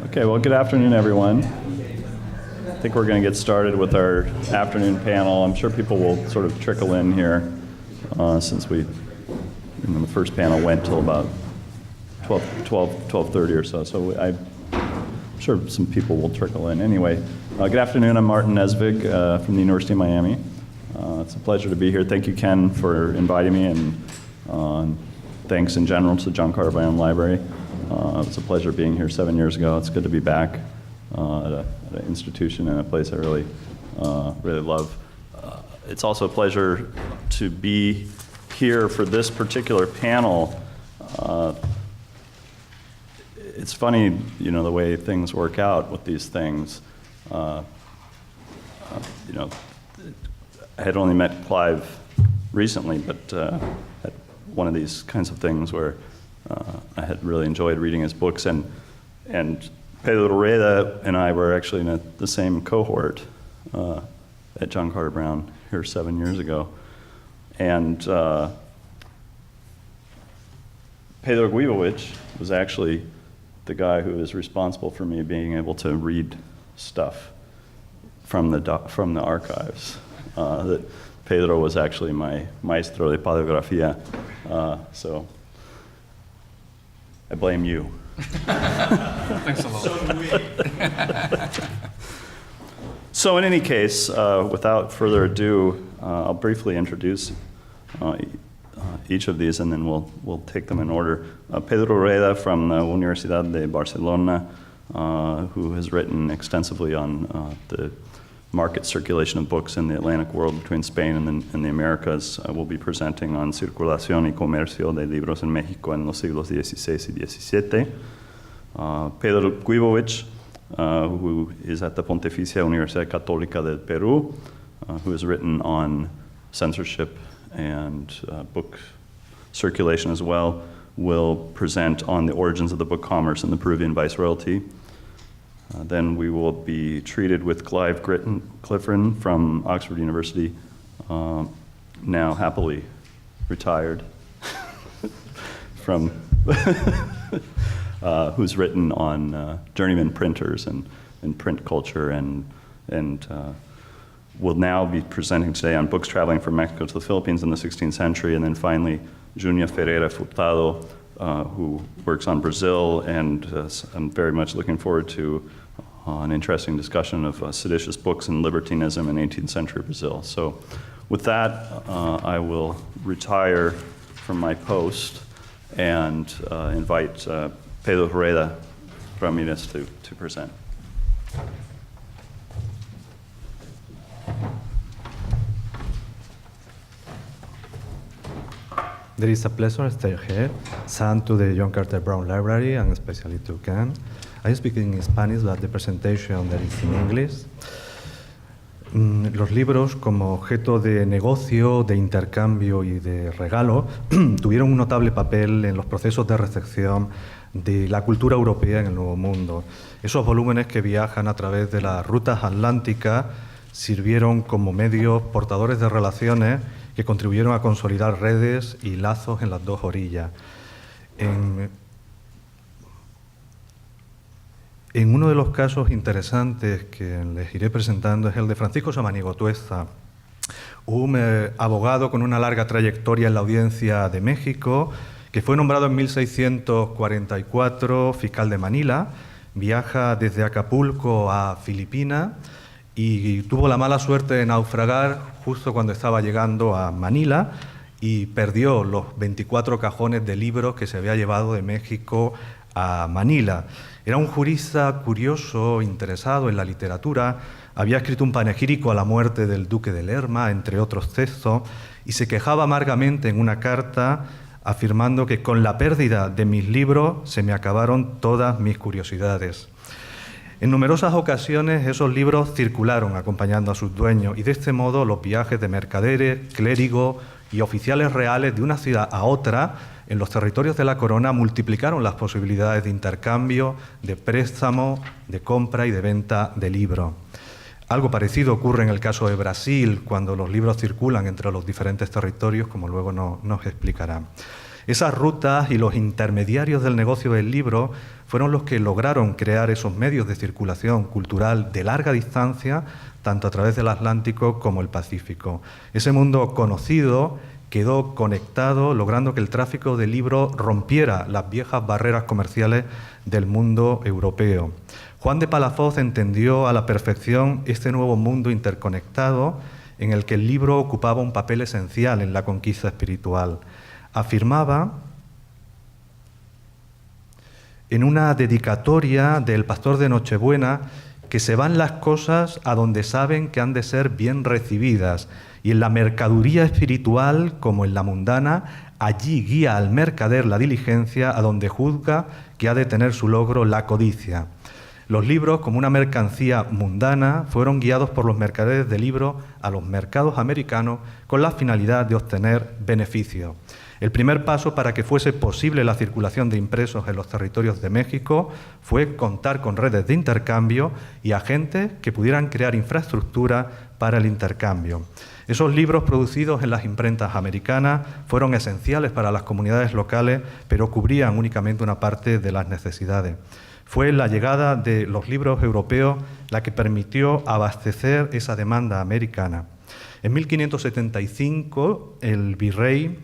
Okay, well, good afternoon, everyone. I think we're going to get started with our afternoon panel. I'm sure people will sort of trickle in here since the first panel went till about 12:30 or so. So I'm sure some people will trickle in. Anyway, good afternoon. I'm Martin Nesvig from the University of Miami. It's a pleasure to be here. Thank you, Ken, for inviting me, and thanks in general to the John Carter Brown Library. It's a pleasure being here 7 years ago. It's good to be back at an institution and a place I really love. It's also a pleasure to be here for this particular panel. It's funny, the way things work out with these things. I had only met Clive recently, but at one of these kinds of things where I had really enjoyed reading his books, and Pedro Rueda and I were actually in the same cohort at John Carter Brown here 7 years ago. And Pedro Guibovich was actually the guy who was responsible for me being able to read stuff from the archives. That Pedro was actually my maestro de paleografía, so I blame you. Thanks a lot. So do we. So in any case, without further ado, I'll briefly introduce each of these, and then we'll take them in order. Pedro Rueda from the Universitat de Barcelona, who has written extensively on the market circulation of books in the Atlantic world between Spain and the Americas. Will be presenting on Circulacio y Comercio de Libros en México en los siglos XVI y XVII. Pedro Guibovich, who is at the Pontificia Universidad Católica del Peru, who has written on censorship and book circulation as well, will present on the origins of the book commerce in the Peruvian viceroyalty. Then we will be treated with Clive Griffin from Oxford University, now happily retired, from who's written on journeyman printers and print culture, and will now be presenting today on books traveling from Mexico to the Philippines in the 16th century. And then finally, Ferreira Furtado, who works on Brazil, and I'm very much looking forward to an interesting discussion of seditious books and libertinism in 18th century Brazil. So with that, I will retire from my post and invite Pedro Rueda Ramirez to present. There is a pleasure to stay here, thanks to the John Carter Brown Library and especially to Ken. I speak in Spanish, but the presentation there is in English. Los libros, como objeto de negocio, de intercambio y de regalo, tuvieron un notable papel en los procesos de recepción de la cultura europea en el Nuevo Mundo. Esos volúmenes que viajan a través de las rutas atlánticas sirvieron como medios portadores de relaciones que contribuyeron a consolidar redes y lazos en las dos orillas. En uno de los casos interesantes que les iré presentando es el de Francisco Samaniego Tuesta, un abogado con una larga trayectoria en la Audiencia de México, que fue nombrado en 1644 fiscal de Manila, viaja desde Acapulco a Filipinas y tuvo la mala suerte de naufragar justo cuando estaba llegando a Manila y perdió los 24 cajones de libros que se había llevado de México a Manila. Era un jurista curioso, interesado en la literatura, había escrito un panegírico a la muerte del duque de Lerma, entre otros textos, y se quejaba amargamente en una carta afirmando que con la pérdida de mis libros se me acabaron todas mis curiosidades. En numerosas ocasiones esos libros circularon acompañando a sus dueños y de este modo los viajes de mercaderes, clérigos y oficiales reales de una ciudad a otra en los territorios de la corona multiplicaron las posibilidades de intercambio, de préstamo, de compra y de venta de libros. Algo parecido ocurre en el caso de Brasil, cuando los libros circulan entre los diferentes territorios, como luego nos explicará. Esas rutas y los intermediarios del negocio del libro fueron los que lograron crear esos medios de circulación cultural de larga distancia, tanto a través del Atlántico como el Pacífico. Ese mundo conocido quedó conectado, logrando que el tráfico de libros rompiera las viejas barreras comerciales del mundo europeo. Juan de Palafox entendió a la perfección este nuevo mundo interconectado en el que el libro ocupaba un papel esencial en la conquista espiritual. Afirmaba en una dedicatoria del Pastor de Nochebuena que se van las cosas a donde saben que han de ser bien recibidas, y en la mercaduría espiritual, como en la mundana, allí guía al mercader la diligencia a donde juzga que ha de tener su logro la codicia. Los libros, como una mercancía mundana, fueron guiados por los mercaderes de libros a los mercados americanos con la finalidad de obtener beneficio. El primer paso para que fuese posible la circulación de impresos en los territorios de México fue contar con redes de intercambio y agentes que pudieran crear infraestructura para el intercambio. Esos libros producidos en las imprentas americanas fueron esenciales para las comunidades locales, pero cubrían únicamente una parte de las necesidades. Fue la llegada de los libros europeos la que permitió abastecer esa demanda americana. En 1575, el virrey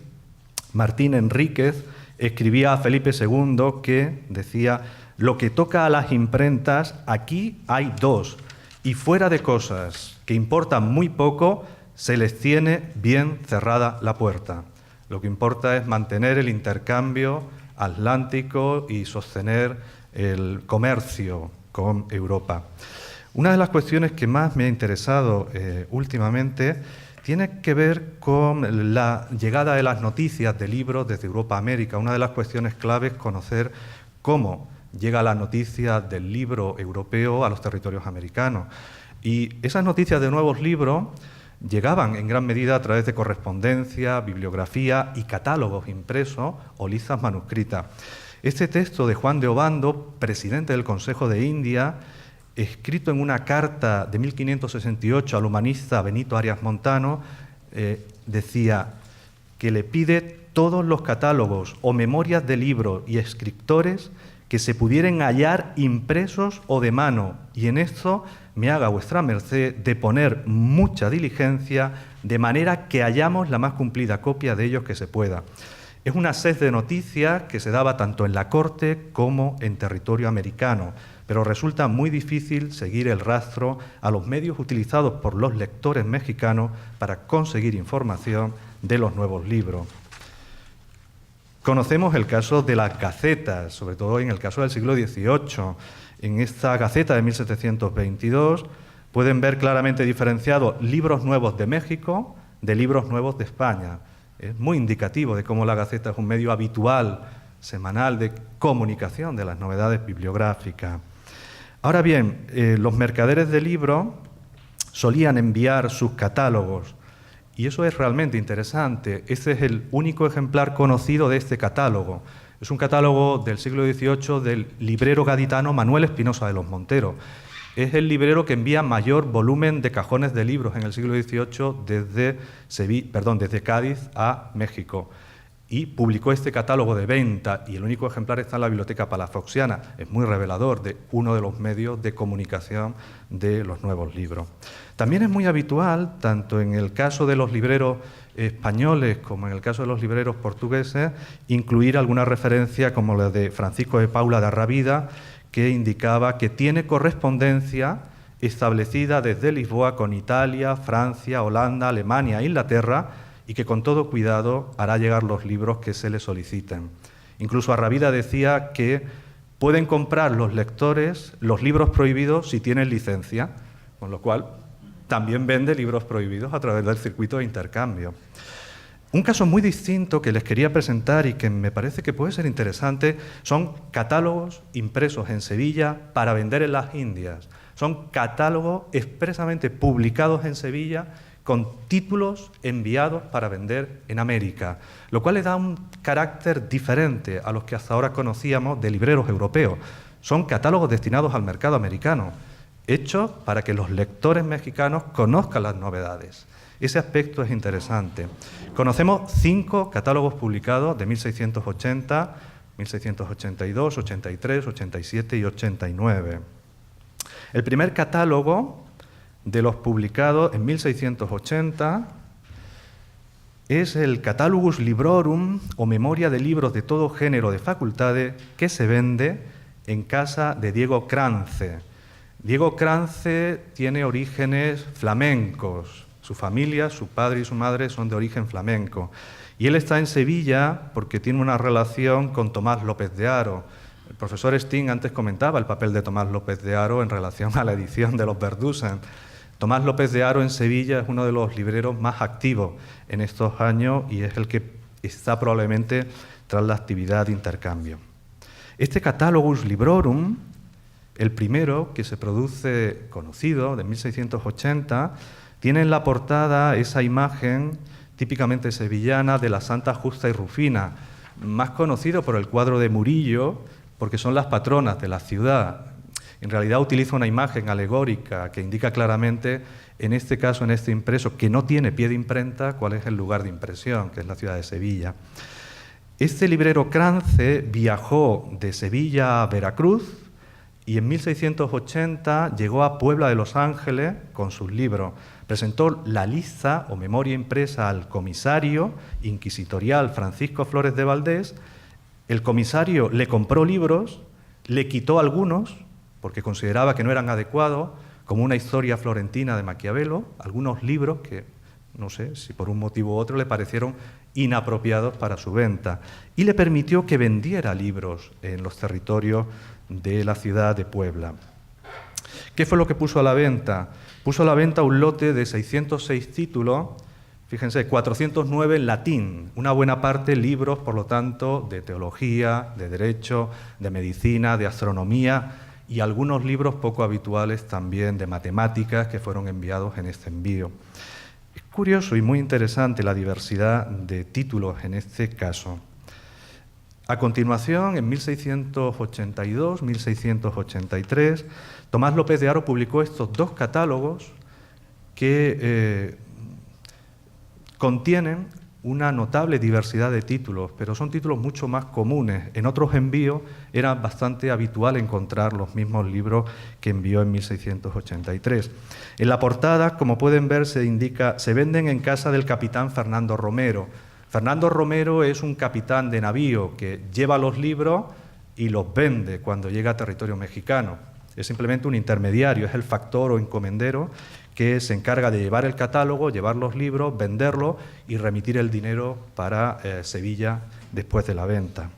Martín Enríquez escribía a Felipe II que decía: lo que toca a las imprentas, aquí hay dos, y fuera de cosas que importan muy poco, se les tiene bien cerrada la puerta. Lo que importa es mantener el intercambio atlántico y sostener el comercio con Europa. Una de las cuestiones que más me ha interesado últimamente tiene que ver con la llegada de las noticias de libros desde Europa a América. Una de las cuestiones clave es conocer cómo llega la noticia del libro europeo a los territorios americanos. Y esas noticias de nuevos libros llegaban en gran medida a través de correspondencia, bibliografía y catálogos impresos o listas manuscritas. Este texto de Juan de Obando, presidente del Consejo de India, escrito en una carta de 1568 al humanista Benito Arias Montano, decía que le pide todos los catálogos o memorias de libros y escritores que se pudieran hallar impresos o de mano, y en esto me haga vuestra merced de poner mucha diligencia, de manera que hallamos la más cumplida copia de ellos que se pueda. Es una sed de noticias que se daba tanto en la corte como en territorio americano, pero resulta muy difícil seguir el rastro a los medios utilizados por los lectores mexicanos para conseguir información de los nuevos libros. Conocemos el caso de las gacetas, sobre todo en el caso del siglo XVIII. En esta gaceta de 1722 pueden ver claramente diferenciados libros nuevos de México de libros nuevos de España. Es muy indicativo de cómo la Gaceta es un medio habitual, semanal, de comunicación de las novedades bibliográficas. Ahora bien, los mercaderes de libros solían enviar sus catálogos, y eso es realmente interesante. Este es el único ejemplar conocido de este catálogo. Es un catálogo del siglo XVIII del librero gaditano Manuel Espinosa de los Monteros. Es el librero que envía mayor volumen de cajones de libros en el siglo XVIII desde Cádiz a México. Y publicó este catálogo de venta, y el único ejemplar está en la Biblioteca Palafoxiana. Es muy revelador de uno de los medios de comunicación de los nuevos libros. También es muy habitual, tanto en el caso de los libreros españoles como en el caso de los libreros portugueses, incluir alguna referencia como la de Francisco de Paula de Arravida, que indicaba que tiene correspondencia establecida desde Lisboa con Italia, Francia, Holanda, Alemania e Inglaterra, y que con todo cuidado hará llegar los libros que se le soliciten. Incluso Arravida decía que pueden comprar los lectores los libros prohibidos si tienen licencia, con lo cual también vende libros prohibidos a través del circuito de intercambio. Un caso muy distinto que les quería presentar y que me parece que puede ser interesante son catálogos impresos en Sevilla para vender en las Indias. Son catálogos expresamente publicados en Sevilla con títulos enviados para vender en América, lo cual le da un carácter diferente a los que hasta ahora conocíamos de libreros europeos. Son catálogos destinados al mercado americano, hechos para que los lectores mexicanos conozcan las novedades. Ese aspecto es interesante. Conocemos 5 catálogos publicados de 1680, 1682, 83, 87 y 89. El primer catálogo de los publicados en 1680 es el Catalogus Librorum, o Memoria de libros de todo género de facultades, que se vende en casa de Diego Crance. Diego Crance tiene orígenes flamencos. Su familia, su padre y su madre son de origen flamenco. Y él está en Sevilla porque tiene una relación con Tomás López de Haro. El profesor Sting antes comentaba el papel de Tomás López de Haro en relación a la edición de los Verdusen. Tomás López de Haro en Sevilla es uno de los libreros más activos en estos años y es el que está probablemente tras la actividad de intercambio. Este Catalogus Librorum, el primero que se produce conocido, de 1680, tiene en la portada esa imagen típicamente sevillana de la Santa Justa y Rufina, más conocido por el cuadro de Murillo, porque son las patronas de la ciudad. En realidad utiliza una imagen alegórica que indica claramente, en este caso, en este impreso, que no tiene pie de imprenta, cuál es el lugar de impresión, que es la ciudad de Sevilla. Este librero Crance viajó de Sevilla a Veracruz y en 1680 llegó a Puebla de Los Ángeles con sus libros. Presentó la lista o memoria impresa al comisario inquisitorial Francisco Flores de Valdés. El comisario le compró libros, le quitó algunos, porque consideraba que no eran adecuados, como una historia florentina de Maquiavelo, algunos libros que, no sé, si por un motivo u otro le parecieron inapropiados para su venta, y le permitió que vendiera libros en los territorios de la ciudad de Puebla. ¿Qué fue lo que puso a la venta? Puso a la venta un lote de 606 títulos, fíjense, 409 en latín, una buena parte libros, por lo tanto, de teología, de derecho, de medicina, de astronomía, y algunos libros poco habituales también de matemáticas que fueron enviados en este envío. Es curioso y muy interesante la diversidad de títulos en este caso. A continuación, en 1682, 1683, Tomás López de Haro publicó estos 2 catálogos que contienen una notable diversidad de títulos, pero son títulos mucho más comunes. En otros envíos era bastante habitual encontrar los mismos libros que envió en 1683. En la portada, como pueden ver, se indica: se venden en casa del capitán Fernando Romero. Fernando Romero es un capitán de navío que lleva los libros y los vende cuando llega a territorio mexicano. Es simplemente un intermediario, es el factor o encomendero que se encarga de llevar el catálogo, llevar los libros, venderlos y remitir el dinero para Sevilla después de la venta.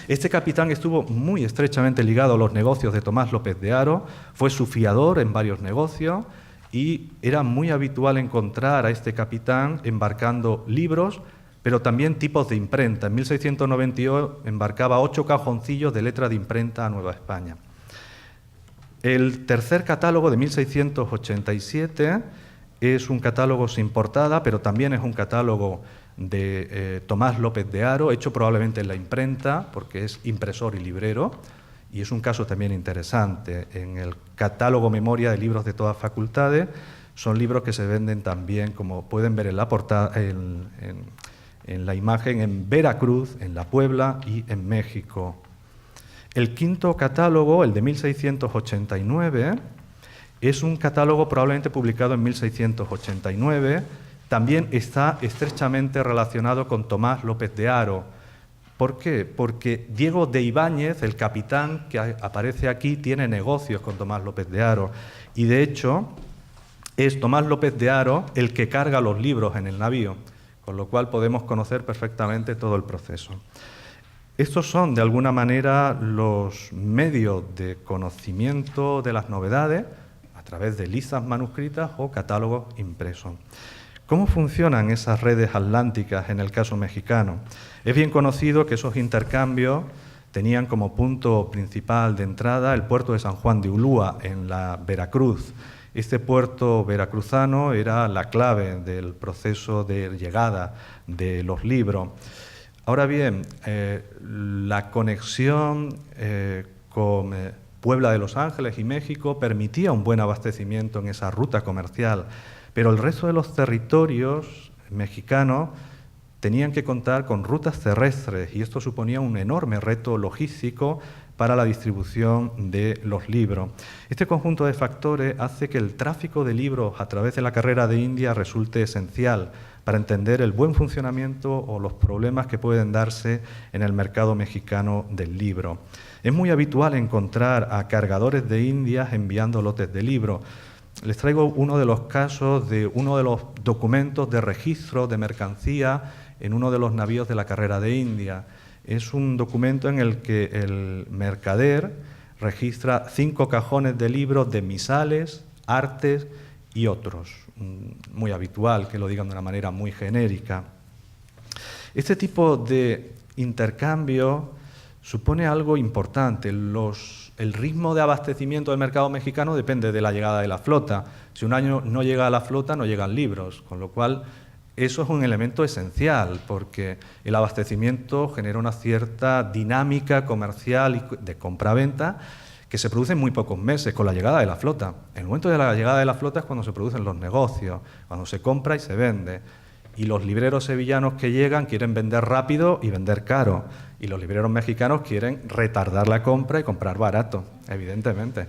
Este capitán estuvo muy estrechamente ligado a los negocios de Tomás López de Haro, fue su fiador en varios negocios y era muy habitual encontrar a este capitán embarcando libros, pero también tipos de imprenta. En 1698 embarcaba 8 cajoncillos de letra de imprenta a Nueva España. El tercer catálogo de 1687 es un catálogo sin portada, pero también es un catálogo de Tomás López de Haro, hecho probablemente en la imprenta, porque es impresor y librero, y es un caso también interesante. En el catálogo Memoria de libros de todas facultades, son libros que se venden también, como pueden ver en la portada, en la imagen, en Veracruz, en La Puebla y en México. El quinto catálogo, el de 1689, es un catálogo probablemente publicado en 1689. También está estrechamente relacionado con Tomás López de Haro. ¿Por qué? Porque Diego de Ibáñez, el capitán que aparece aquí, tiene negocios con Tomás López de Haro. Y de hecho, es Tomás López de Haro el que carga los libros en el navío, con lo cual podemos conocer perfectamente todo el proceso. Estos son, de alguna manera, los medios de conocimiento de las novedades a través de listas manuscritas o catálogos impresos. ¿Cómo funcionan esas redes atlánticas en el caso mexicano? Es bien conocido que esos intercambios tenían como punto principal de entrada el puerto de San Juan de Ulúa, en la Veracruz. Este puerto veracruzano era la clave del proceso de llegada de los libros. Ahora bien, la conexión con Puebla de Los Ángeles y México permitía un buen abastecimiento en esa ruta comercial, Pero el resto de los territorios mexicanos tenían que contar con rutas terrestres y esto suponía un enorme reto logístico para la distribución de los libros. Este conjunto de factores hace que el tráfico de libros a través de la carrera de India resulte esencial para entender el buen funcionamiento o los problemas que pueden darse en el mercado mexicano del libro. Es muy habitual encontrar a cargadores de Indias enviando lotes de libros. Les traigo uno de los casos de uno de los documentos de registro de mercancía en uno de los navíos de la carrera de India. Es un documento en el que el mercader registra 5 cajones de libros de misales, artes y otros. Muy habitual que lo digan de una manera muy genérica. Este tipo de intercambio supone algo importante. El ritmo de abastecimiento del mercado mexicano depende de la llegada de la flota. Si un año no llega la flota, no llegan libros, con lo cual eso es un elemento esencial, porque el abastecimiento genera una cierta dinámica comercial y de compra-venta que se produce en muy pocos meses con la llegada de la flota. En el momento de la llegada de la flota es cuando se producen los negocios, cuando se compra y se vende. Y los libreros sevillanos que llegan quieren vender rápido y vender caro. Y los libreros mexicanos quieren retardar la compra y comprar barato, evidentemente.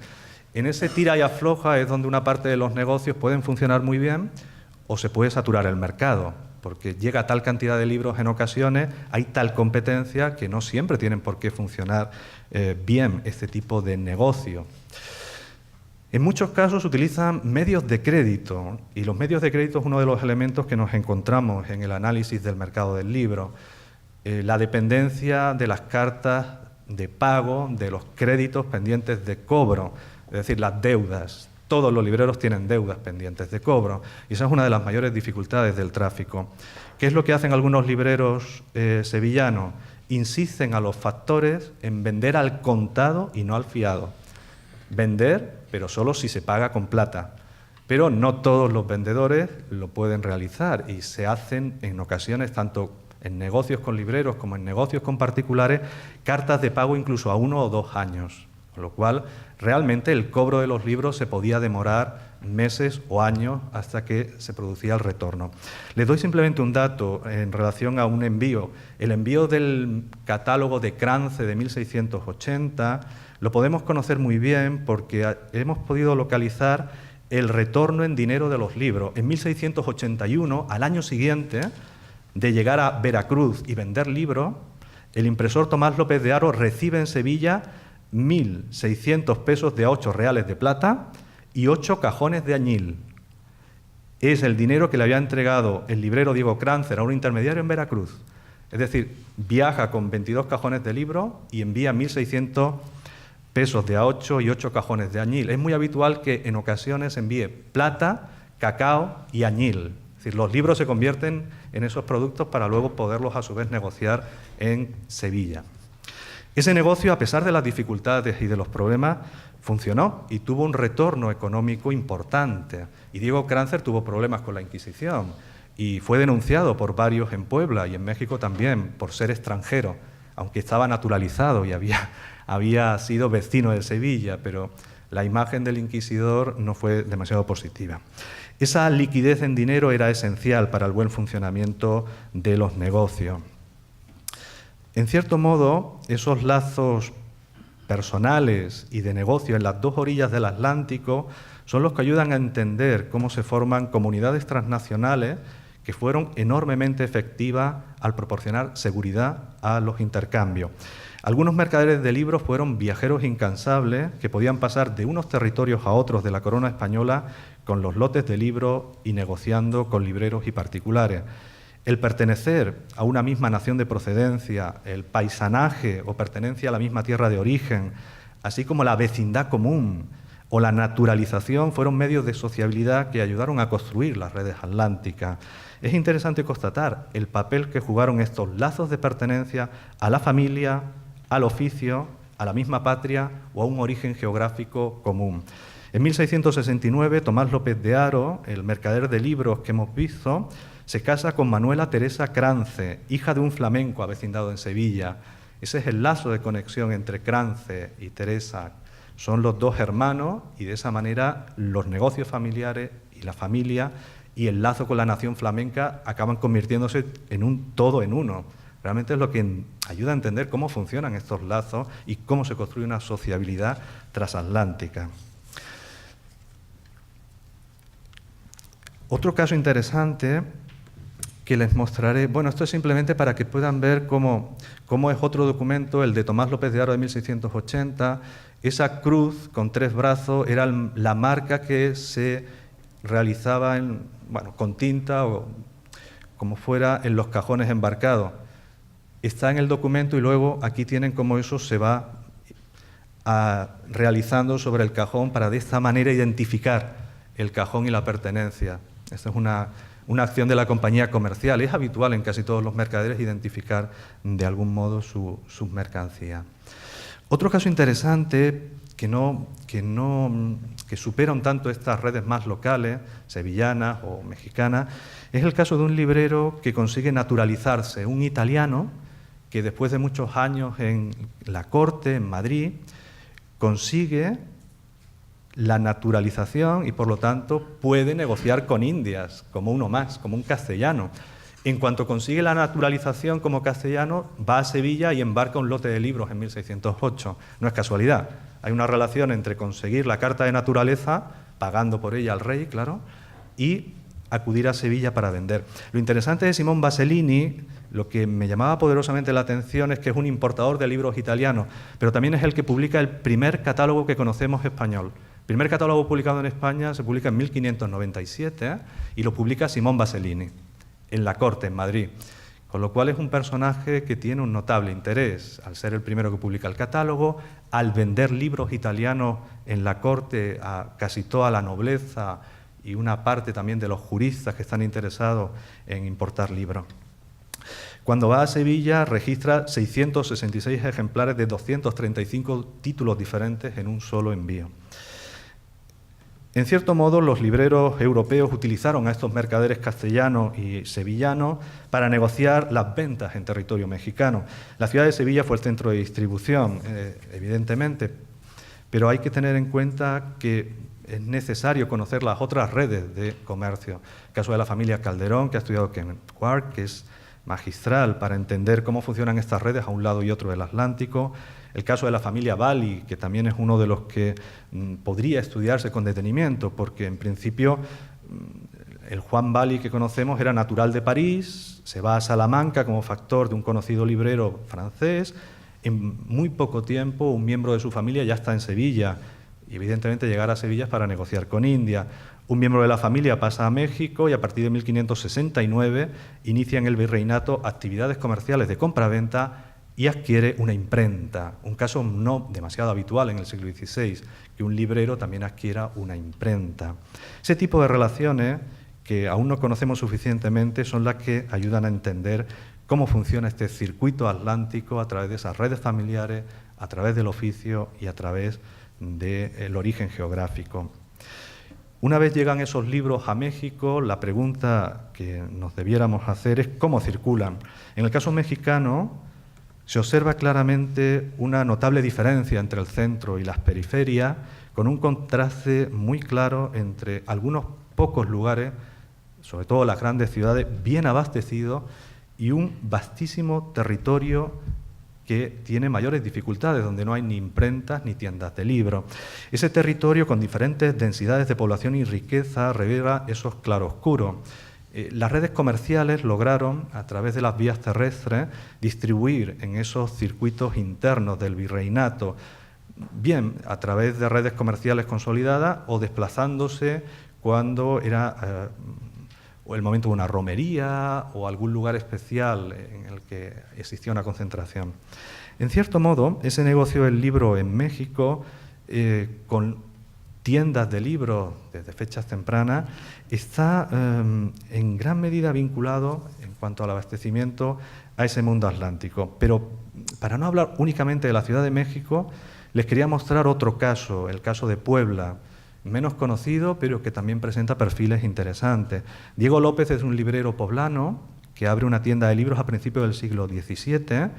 En ese tira y afloja es donde una parte de los negocios pueden funcionar muy bien o se puede saturar el mercado, porque llega tal cantidad de libros en ocasiones, hay tal competencia que no siempre tienen por qué funcionar bien este tipo de negocio. En muchos casos se utilizan medios de crédito, y los medios de crédito es uno de los elementos que nos encontramos en el análisis del mercado del libro. La dependencia de las cartas de pago, de los créditos pendientes de cobro, es decir, las deudas. Todos los libreros tienen deudas pendientes de cobro, y esa es una de las mayores dificultades del tráfico. ¿Qué es lo que hacen algunos libreros sevillanos? Insisten a los factores en vender al contado y no al fiado. Vender, pero solo si se paga con plata. Pero no todos los vendedores lo pueden realizar y se hacen en ocasiones, tanto en negocios con libreros como en negocios con particulares, cartas de pago incluso a 1 o 2 años. Con lo cual, realmente el cobro de los libros se podía demorar meses o años hasta que se producía el retorno. Les doy simplemente un dato en relación a un envío. El envío del catálogo de Crance de 1680 lo podemos conocer muy bien porque hemos podido localizar el retorno en dinero de los libros. En 1681, al año siguiente de llegar a Veracruz y vender libros, el impresor Tomás López de Haro recibe en Sevilla 1.600 pesos de 8 reales de plata y 8 cajones de añil. Es el dinero que le había entregado el librero Diego Cráncer a un intermediario en Veracruz. Es decir, viaja con 22 cajones de libro y envía 1.600 pesos de A8 y 8 cajones de añil. Es muy habitual que en ocasiones envíe plata, cacao y añil. Es decir, los libros se convierten en esos productos para luego poderlos a su vez negociar en Sevilla. Ese negocio, a pesar de las dificultades y de los problemas, funcionó y tuvo un retorno económico importante. Y Diego Cráncer tuvo problemas con la Inquisición y fue denunciado por varios en Puebla y en México también por ser extranjero, aunque estaba naturalizado y había sido vecino de Sevilla, pero la imagen del inquisidor no fue demasiado positiva. Esa liquidez en dinero era esencial para el buen funcionamiento de los negocios. En cierto modo, esos lazos personales y de negocio en las dos orillas del Atlántico son los que ayudan a entender cómo se forman comunidades transnacionales que fueron enormemente efectivas al proporcionar seguridad a los intercambios. Algunos mercaderes de libros fueron viajeros incansables que podían pasar de unos territorios a otros de la corona española con los lotes de libros y negociando con libreros y particulares. El pertenecer a una misma nación de procedencia, el paisanaje o pertenencia a la misma tierra de origen, así como la vecindad común o la naturalización fueron medios de sociabilidad que ayudaron a construir las redes atlánticas. Es interesante constatar el papel que jugaron estos lazos de pertenencia a la familia, al oficio, a la misma patria o a un origen geográfico común. En 1669, Tomás López de Haro, el mercader de libros que hemos visto, se casa con Manuela Teresa Crance, hija de un flamenco avecindado en Sevilla. Ese es el lazo de conexión entre Crance y Teresa. Son los dos hermanos y de esa manera los negocios familiares y la familia y el lazo con la nación flamenca acaban convirtiéndose en un todo en uno. Realmente es lo que ayuda a entender cómo funcionan estos lazos y cómo se construye una sociabilidad transatlántica. Otro caso interesante que les mostraré, bueno, esto es simplemente para que puedan ver cómo es otro documento, el de Tomás López de Haro de 1680. Esa cruz con 3 brazos era la marca que se realizaba con tinta o como fuera en los cajones embarcados. Está en el documento y luego aquí tienen cómo eso se va realizando sobre el cajón para de esta manera identificar el cajón y la pertenencia. Esta es una acción de la compañía comercial. Es habitual en casi todos los mercaderes identificar de algún modo sus mercancías. Otro caso interesante que supera un tanto estas redes más locales, sevillanas o mexicanas, es el caso de un librero que consigue naturalizarse, un italiano que después de muchos años en la corte, en Madrid, consigue la naturalización y, por lo tanto, puede negociar con Indias, como uno más, como un castellano. En cuanto consigue la naturalización como castellano, va a Sevilla y embarca un lote de libros en 1608. No es casualidad. Hay una relación entre conseguir la carta de naturaleza, pagando por ella al rey, claro, y acudir a Sevilla para vender. Lo interesante de Simón Baselini, lo que me llamaba poderosamente la atención es que es un importador de libros italianos, pero también es el que publica el primer catálogo que conocemos español. El primer catálogo publicado en España se publica en 1597 y lo publica Simón Baselini, en la corte, en Madrid. Con lo cual es un personaje que tiene un notable interés, al ser el primero que publica el catálogo, al vender libros italianos en la corte a casi toda la nobleza y una parte también de los juristas que están interesados en importar libros. Cuando va a Sevilla registra 666 ejemplares de 235 títulos diferentes en un solo envío. En cierto modo, los libreros europeos utilizaron a estos mercaderes castellanos y sevillanos para negociar las ventas en territorio mexicano. La ciudad de Sevilla fue el centro de distribución, evidentemente, pero hay que tener en cuenta que es necesario conocer las otras redes de comercio. El caso de la familia Calderón, que ha estudiado Kenneth Quark, que es magistral para entender cómo funcionan estas redes a un lado y otro del Atlántico. El caso de la familia Bali, que también es uno de los que podría estudiarse con detenimiento, porque en principio el Juan Bali que conocemos era natural de París, se va a Salamanca como factor de un conocido librero francés. En muy poco tiempo un miembro de su familia ya está en Sevilla, y evidentemente llegar a Sevilla es para negociar con India. Un miembro de la familia pasa a México y a partir de 1569 inicia en el virreinato actividades comerciales de compra-venta y adquiere una imprenta, un caso no demasiado habitual en el siglo XVI, que un librero también adquiera una imprenta. Ese tipo de relaciones, que aún no conocemos suficientemente, son las que ayudan a entender cómo funciona este circuito atlántico a través de esas redes familiares, a través del oficio y a través del origen geográfico. Una vez llegan esos libros a México, la pregunta que nos debiéramos hacer es cómo circulan. En el caso mexicano, se observa claramente una notable diferencia entre el centro y las periferias, con un contraste muy claro entre algunos pocos lugares, sobre todo las grandes ciudades, bien abastecidos, y un vastísimo territorio que tiene mayores dificultades, donde no hay ni imprentas ni tiendas de libros. Ese territorio, con diferentes densidades de población y riqueza, revela esos claroscuros. Las redes comerciales lograron, a través de las vías terrestres, distribuir en esos circuitos internos del virreinato, bien a través de redes comerciales consolidadas o desplazándose cuando era el momento de una romería o algún lugar especial en el que existía una concentración. En cierto modo, ese negocio del libro en México, con tiendas de libros desde fechas tempranas, está en gran medida vinculado, en cuanto al abastecimiento, a ese mundo atlántico. Pero para no hablar únicamente de la Ciudad de México, les quería mostrar otro caso, el caso de Puebla, menos conocido, pero que también presenta perfiles interesantes. Diego López es un librero poblano que abre una tienda de libros a principios del siglo XVII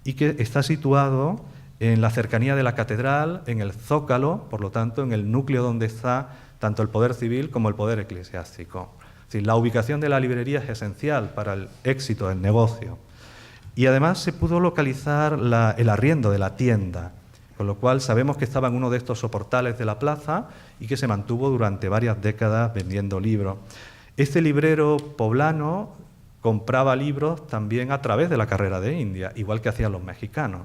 y que está situado en la cercanía de la catedral, en el Zócalo, por lo tanto, en el núcleo donde está tanto el poder civil como el poder eclesiástico. Es decir, la ubicación de la librería es esencial para el éxito del negocio. Y además se pudo localizar el arriendo de la tienda, con lo cual sabemos que estaba en uno de estos soportales de la plaza y que se mantuvo durante varias décadas vendiendo libros. Este librero poblano compraba libros también a través de la carrera de India, igual que hacían los mexicanos.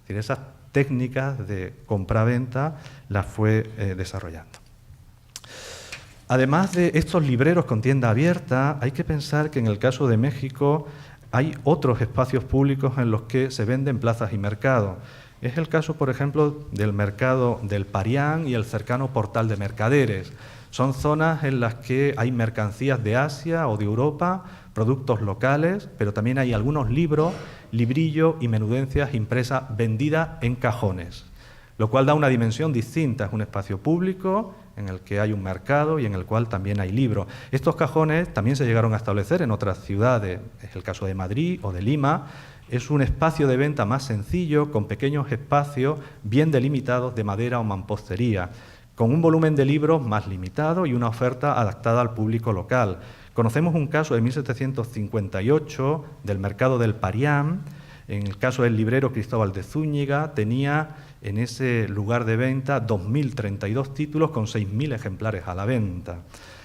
Es decir, esas técnicas de compra-venta las fue desarrollando. Además de estos libreros con tienda abierta, hay que pensar que en el caso de México hay otros espacios públicos en los que se venden plazas y mercados. Es el caso, por ejemplo, del mercado del Parián y el cercano Portal de Mercaderes. Son zonas en las que hay mercancías de Asia o de Europa, productos locales, pero también hay algunos libros, librillos y menudencias impresas vendidas en cajones, lo cual da una dimensión distinta. Es un espacio público en el que hay un mercado y en el cual también hay libros. Estos cajones también se llegaron a establecer en otras ciudades, es el caso de Madrid o de Lima. Es un espacio de venta más sencillo, con pequeños espacios bien delimitados de madera o mampostería, con un volumen de libros más limitado y una oferta adaptada al público local. Conocemos un caso de 1758 del mercado del Parián. En el caso del librero Cristóbal de Zúñiga, tenía en ese lugar de venta 2.032 títulos con 6.000 ejemplares a la venta.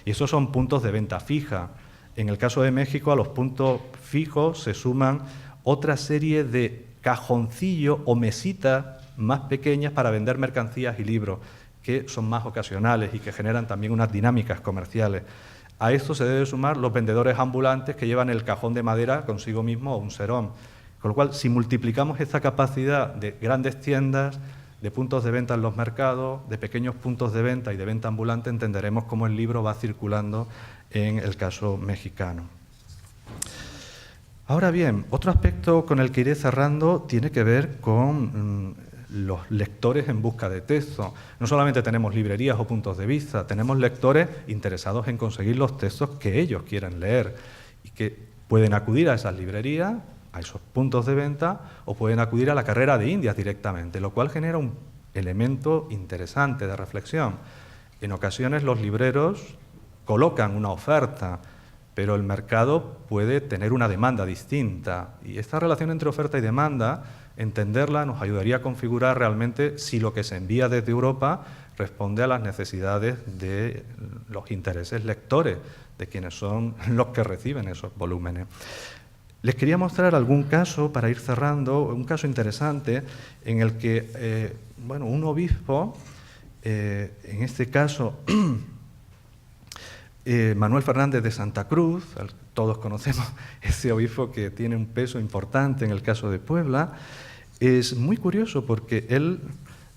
Y esos son puntos de venta fija. En el caso de México, a los puntos fijos se suman otra serie de cajoncillos o mesitas más pequeñas para vender mercancías y libros, que son más ocasionales y que generan también unas dinámicas comerciales. A esto se debe sumar los vendedores ambulantes que llevan el cajón de madera consigo mismo o un serón. Con lo cual, si multiplicamos esta capacidad de grandes tiendas, de puntos de venta en los mercados, de pequeños puntos de venta y de venta ambulante, entenderemos cómo el libro va circulando en el caso mexicano. Ahora bien, otro aspecto con el que iré cerrando tiene que ver con los lectores en busca de texto. No solamente tenemos librerías o puntos de vista, tenemos lectores interesados en conseguir los textos que ellos quieren leer y que pueden acudir a esas librerías, a esos puntos de venta, o pueden acudir a la carrera de Indias directamente, lo cual genera un elemento interesante de reflexión. En ocasiones los libreros colocan una oferta, pero el mercado puede tener una demanda distinta. Y esta relación entre oferta y demanda, entenderla nos ayudaría a configurar realmente si lo que se envía desde Europa responde a las necesidades de los intereses lectores, de quienes son los que reciben esos volúmenes. Les quería mostrar algún caso, para ir cerrando, un caso interesante en el que un obispo, en este caso Manuel Fernández de Santa Cruz, todos conocemos ese obispo que tiene un peso importante en el caso de Puebla, es muy curioso porque él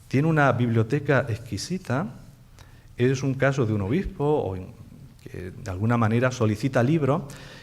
tiene una biblioteca exquisita. Es un caso de un obispo que de alguna manera solicita libros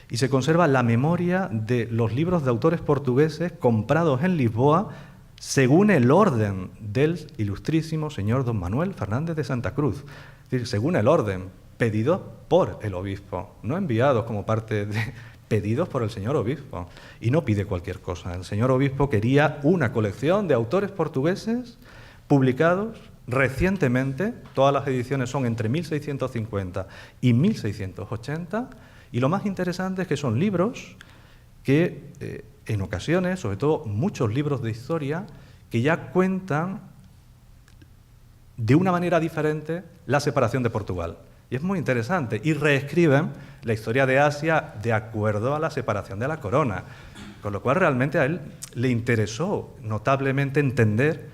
y se conserva la memoria de los libros de autores portugueses comprados en Lisboa según el orden del ilustrísimo señor don Manuel Fernández de Santa Cruz. Es decir, según el orden, pedidos por el obispo, no enviados como parte de... pedidos por el señor obispo. Y no pide cualquier cosa. El señor obispo quería una colección de autores portugueses publicados recientemente. Todas las ediciones son entre 1650 y 1680. Y lo más interesante es que son libros que en ocasiones, sobre todo muchos libros de historia, que ya cuentan de una manera diferente la separación de Portugal. Y es muy interesante. Y reescriben la historia de Asia de acuerdo a la separación de la corona. Con lo cual realmente a él le interesó notablemente entender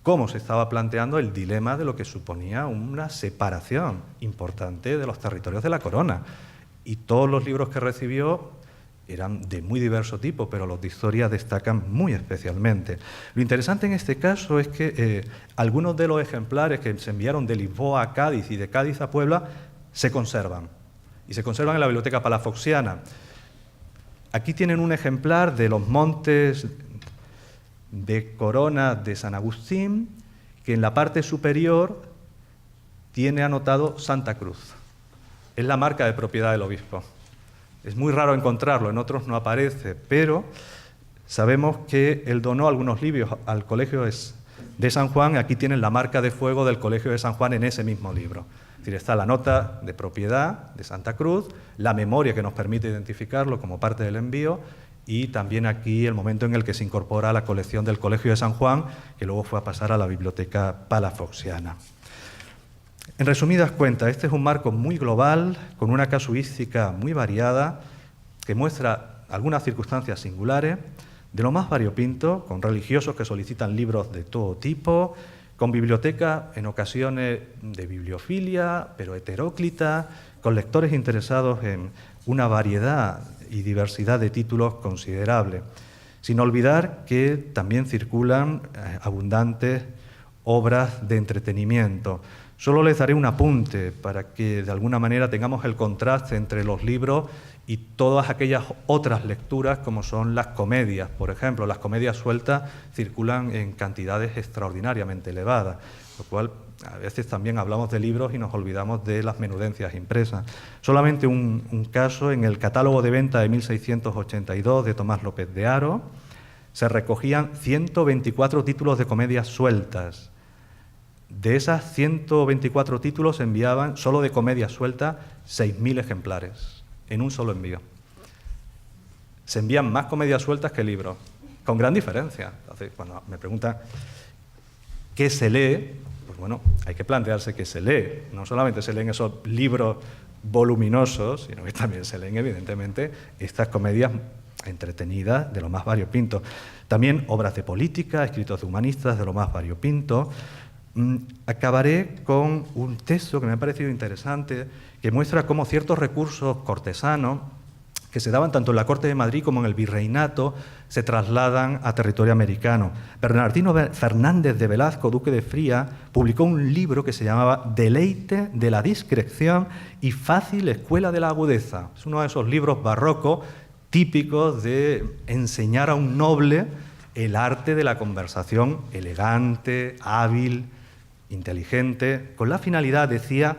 cómo se estaba planteando el dilema de lo que suponía una separación importante de los territorios de la corona. Y todos los libros que recibió eran de muy diverso tipo, pero los de historia destacan muy especialmente. Lo interesante en este caso es que algunos de los ejemplares que se enviaron de Lisboa a Cádiz y de Cádiz a Puebla se conservan, y se conservan en la Biblioteca Palafoxiana. Aquí tienen un ejemplar de los montes de Corona de San Agustín, que en la parte superior tiene anotado Santa Cruz. Es la marca de propiedad del obispo. Es muy raro encontrarlo, en otros no aparece, pero sabemos que él donó algunos libros al Colegio de San Juan. Aquí tienen la marca de fuego del Colegio de San Juan en ese mismo libro. Es decir, está la nota de propiedad de Santa Cruz, la memoria que nos permite identificarlo como parte del envío y también aquí el momento en el que se incorpora a la colección del Colegio de San Juan, que luego fue a pasar a la Biblioteca Palafoxiana. En resumidas cuentas, este es un marco muy global, con una casuística muy variada, que muestra algunas circunstancias singulares, de lo más variopinto, con religiosos que solicitan libros de todo tipo, con bibliotecas en ocasiones de bibliofilia, pero heteróclita, con lectores interesados en una variedad y diversidad de títulos considerable, sin olvidar que también circulan abundantes obras de entretenimiento. Solo les daré un apunte para que de alguna manera tengamos el contraste entre los libros y todas aquellas otras lecturas como son las comedias. Por ejemplo, las comedias sueltas circulan en cantidades extraordinariamente elevadas, lo cual a veces también hablamos de libros y nos olvidamos de las menudencias impresas. Solamente un caso: en el catálogo de venta de 1682 de Tomás López de Haro se recogían 124 títulos de comedias sueltas. De esas 124 títulos se enviaban, solo de comedias sueltas, 6.000 ejemplares, en un solo envío. Se envían más comedias sueltas que libros, con gran diferencia. Entonces, cuando me preguntan qué se lee, pues bueno, hay que plantearse qué se lee. No solamente se leen esos libros voluminosos, sino que también se leen, evidentemente, estas comedias entretenidas de lo más variopinto. También obras de política, escritos de humanistas de lo más variopinto. Acabaré con un texto que me ha parecido interesante, que muestra cómo ciertos recursos cortesanos que se daban tanto en la Corte de Madrid como en el Virreinato se trasladan a territorio americano. Bernardino Fernández de Velasco, duque de Fría, publicó un libro que se llamaba Deleite de la discreción y fácil escuela de la agudeza. Es uno de esos libros barrocos típicos de enseñar a un noble el arte de la conversación elegante, hábil, inteligente, con la finalidad, decía,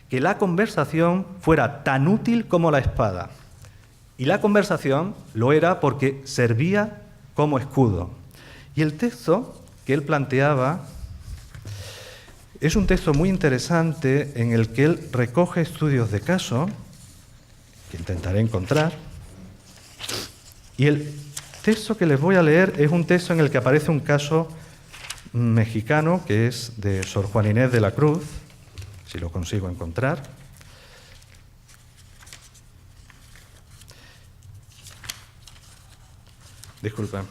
que la conversación fuera tan útil como la espada. Y la conversación lo era porque servía como escudo. Y el texto que él planteaba es un texto muy interesante en el que él recoge estudios de caso, que intentaré encontrar, y el texto que les voy a leer es un texto en el que aparece un caso mexicano, que es de Sor Juana Inés de la Cruz, si lo consigo encontrar. Disculpen.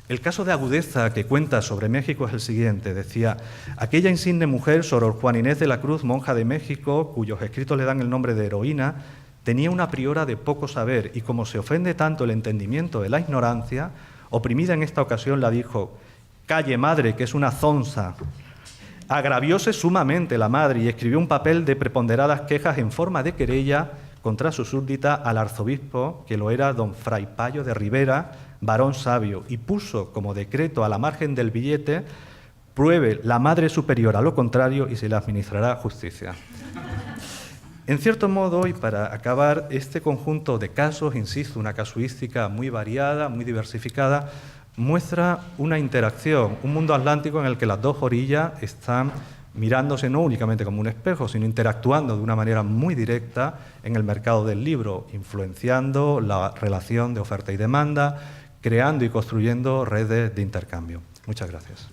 El caso de agudeza que cuenta sobre México es el siguiente. Decía: aquella insigne mujer, Sor Juana Inés de la Cruz, monja de México, cuyos escritos le dan el nombre de heroína, tenía una priora de poco saber y, como se ofende tanto el entendimiento de la ignorancia, oprimida en esta ocasión la dijo: «Calle, madre, que es una zonza». Agravióse sumamente la madre y escribió un papel de preponderadas quejas en forma de querella contra su súbdita al arzobispo, que lo era don Fray Payo de Rivera, varón sabio, y puso como decreto a la margen del billete: «Pruebe la madre superior a lo contrario y se le administrará justicia». En cierto modo, y para acabar, este conjunto de casos, insisto, una casuística muy variada, muy diversificada, muestra una interacción, un mundo atlántico en el que las dos orillas están mirándose no únicamente como un espejo, sino interactuando de una manera muy directa en el mercado del libro, influenciando la relación de oferta y demanda, creando y construyendo redes de intercambio. Muchas gracias.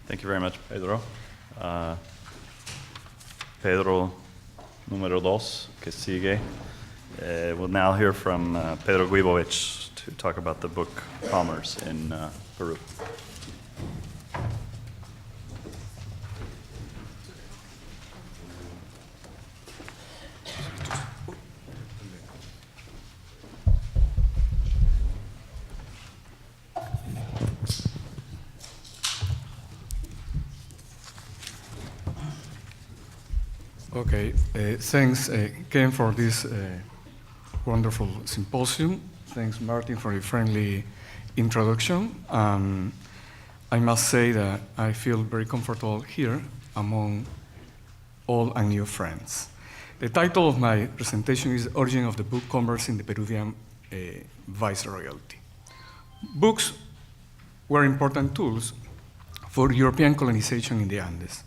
Thank you very much, Pedro. Pedro número 2, que sigue. We'll now hear from Pedro Guibovich to talk about the book Commerce in Peru. Okay, thanks, Ken, for this wonderful symposium. Thanks, Martin, for a friendly introduction. I must say that I feel very comfortable here among old and new friends. The title of my presentation is Origin of the Book Commerce in the Peruvian Viceroyalty. Books were important tools for European colonization in the Andes.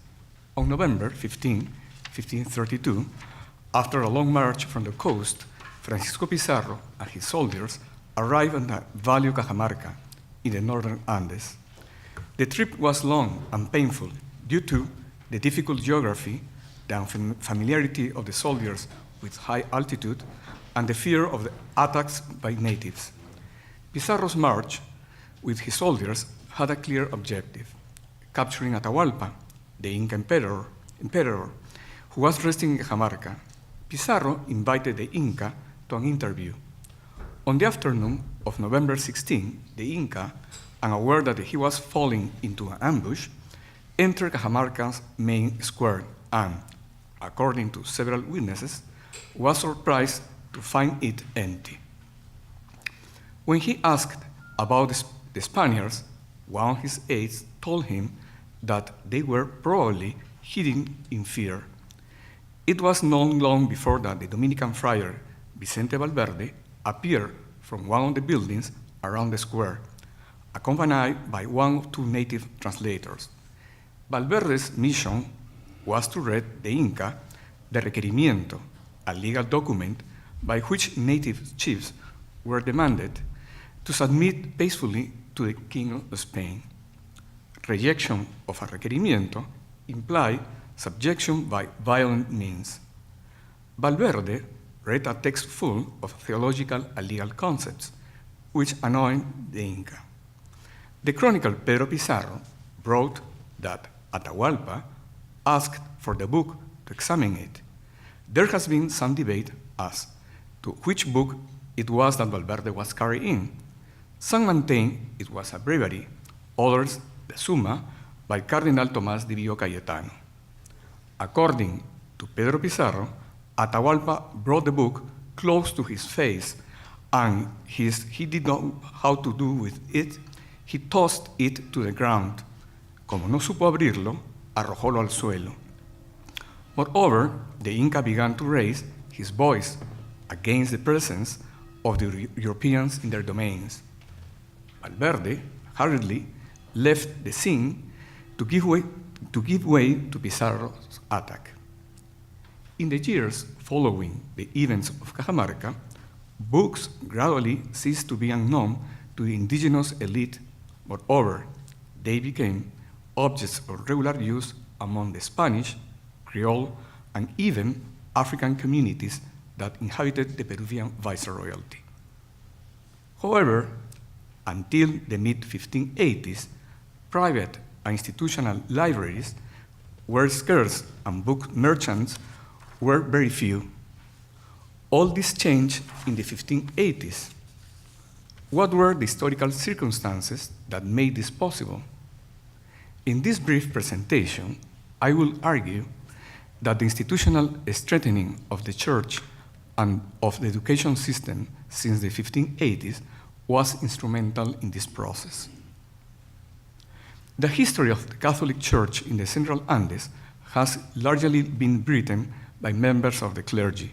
On November 15, 1532, after a long march from the coast, Francisco Pizarro and his soldiers arrived at the Valley of Cajamarca in the northern Andes. The trip was long and painful due to the difficult geography, the unfamiliarity of the soldiers with high altitude, and the fear of the attacks by natives. Pizarro's march with his soldiers had a clear objective: capturing Atahualpa, the Inca emperor, who was resting in Cajamarca. Pizarro invited the Inca to an interview. On the afternoon of November 16, the Inca, unaware that he was falling into an ambush, entered Cajamarca's main square and, according to several witnesses, was surprised to find it empty. When he asked about the Spaniards, one of his aides told him that they were probably hidden in fear. It was not long before that the Dominican friar Vicente Valverde appeared from one of the buildings around the square, accompanied by one of two native translators. Valverde's mission was to read the Inca the requerimiento, a legal document by which native chiefs were demanded to submit peacefully to the King of Spain. Rejection of a requerimiento implied subjection by violent means. Valverde read a text full of theological and legal concepts, which annoyed the Inca. The chronicler Pedro Pizarro wrote that Atahualpa asked for the book to examine it. There has been some debate as to which book it was that Valverde was carrying. Some maintain it was a breviary, others the Summa by Cardinal Tomás de Vio Cayetano. According to Pedro Pizarro, Atahualpa brought the book close to his face, and he did not know how to do with it. He tossed it to the ground. Como no supo abrirlo, arrojólo al suelo. Moreover, the Inca began to raise his voice against the presence of the Europeans in their domains. Valverde hurriedly left the scene to give way to Pizarro's attack. In the years following the events of Cajamarca, books gradually ceased to be unknown to the indigenous elite. Moreover, they became objects of regular use among the Spanish, Creole, and even African communities that inhabited the Peruvian viceroyalty. However, until the mid-1580s, private and institutional libraries were scarce and book merchants were very few. All this changed in the 1580s. What were the historical circumstances that made this possible? In this brief presentation, I will argue that the institutional strengthening of the Church and of the education system since the 1580s was instrumental in this process. The history of the Catholic Church in the Central Andes has largely been written by members of the clergy,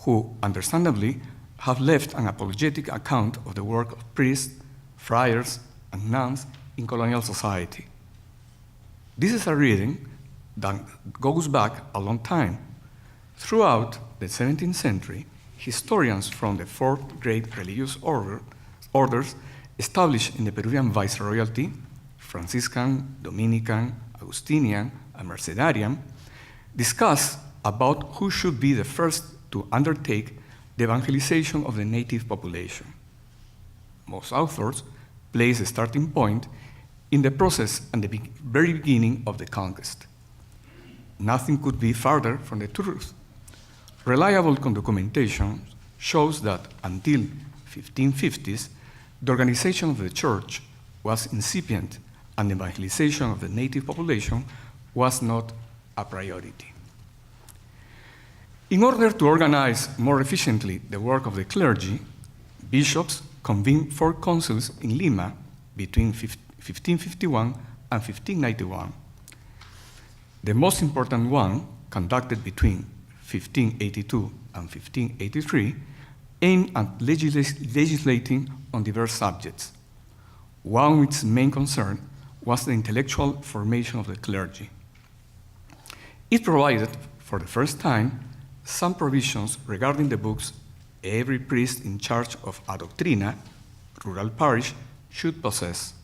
who, understandably, have left an apologetic account of the work of priests, friars, and nuns in colonial society. This is a reading that goes back a long time. Throughout the 17th century, historians from the fourth great religious orders established in the Peruvian viceroyalty, Franciscan, Dominican, Augustinian, and Mercedarian, discuss about who should be the first to undertake the evangelization of the native population. Most authors place a starting point in the process and the very beginning of the conquest. Nothing could be farther from the truth. Reliable documentation shows that until 1550s, the organization of the church was incipient and the evangelization of the native population was not a priority. In order to organize more efficiently the work of the clergy, bishops convened 4 councils in Lima between 1551 and 1591. The most important one, conducted between 1582 and 1583, aimed at legislating on diverse subjects. One of its main concerns was the intellectual formation of the clergy. It provided, for the first time, some provisions regarding the books every priest in charge of a doctrina, rural parish, should possess.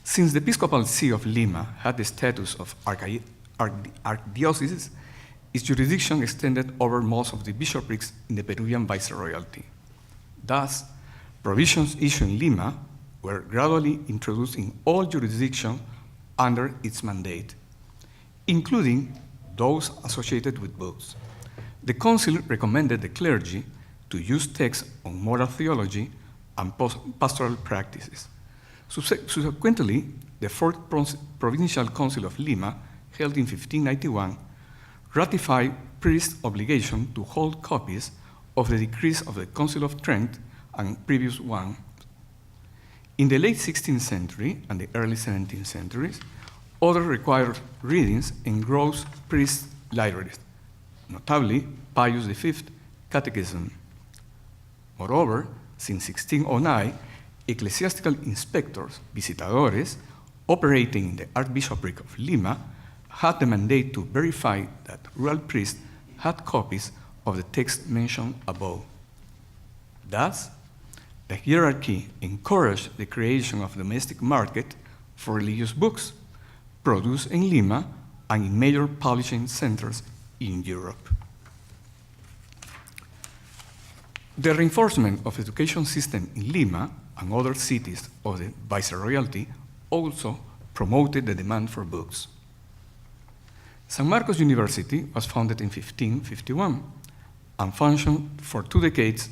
Since the Episcopal See of Lima had the status of archdiocese, its jurisdiction extended over most of the bishoprics in the Peruvian viceroyalty. Thus, provisions issued in Lima were gradually introduced in all jurisdictions under its mandate, including those associated with books. The council recommended the clergy to use texts on moral theology and pastoral practices. Subsequently, the Fourth Provincial Council of Lima, held in 1591, ratified priests' obligation to hold copies of the decrees of the Council of Trent and previous ones. In the late 16th century and the early 17th centuries, other required readings engrossed priest libraries, notably Pius V's Catechism. Moreover, since 1609, ecclesiastical inspectors, visitadores, operating in the Archbishopric of Lima, had the mandate to verify that rural priests had copies of the text mentioned above. Thus, the hierarchy encouraged the creation of a domestic market for religious books, produced in Lima and in major publishing centers in Europe. The reinforcement of the education system in Lima and other cities of the viceroyalty also promoted the demand for books. San Marcos University was founded in 1551 and functioned for 2 decades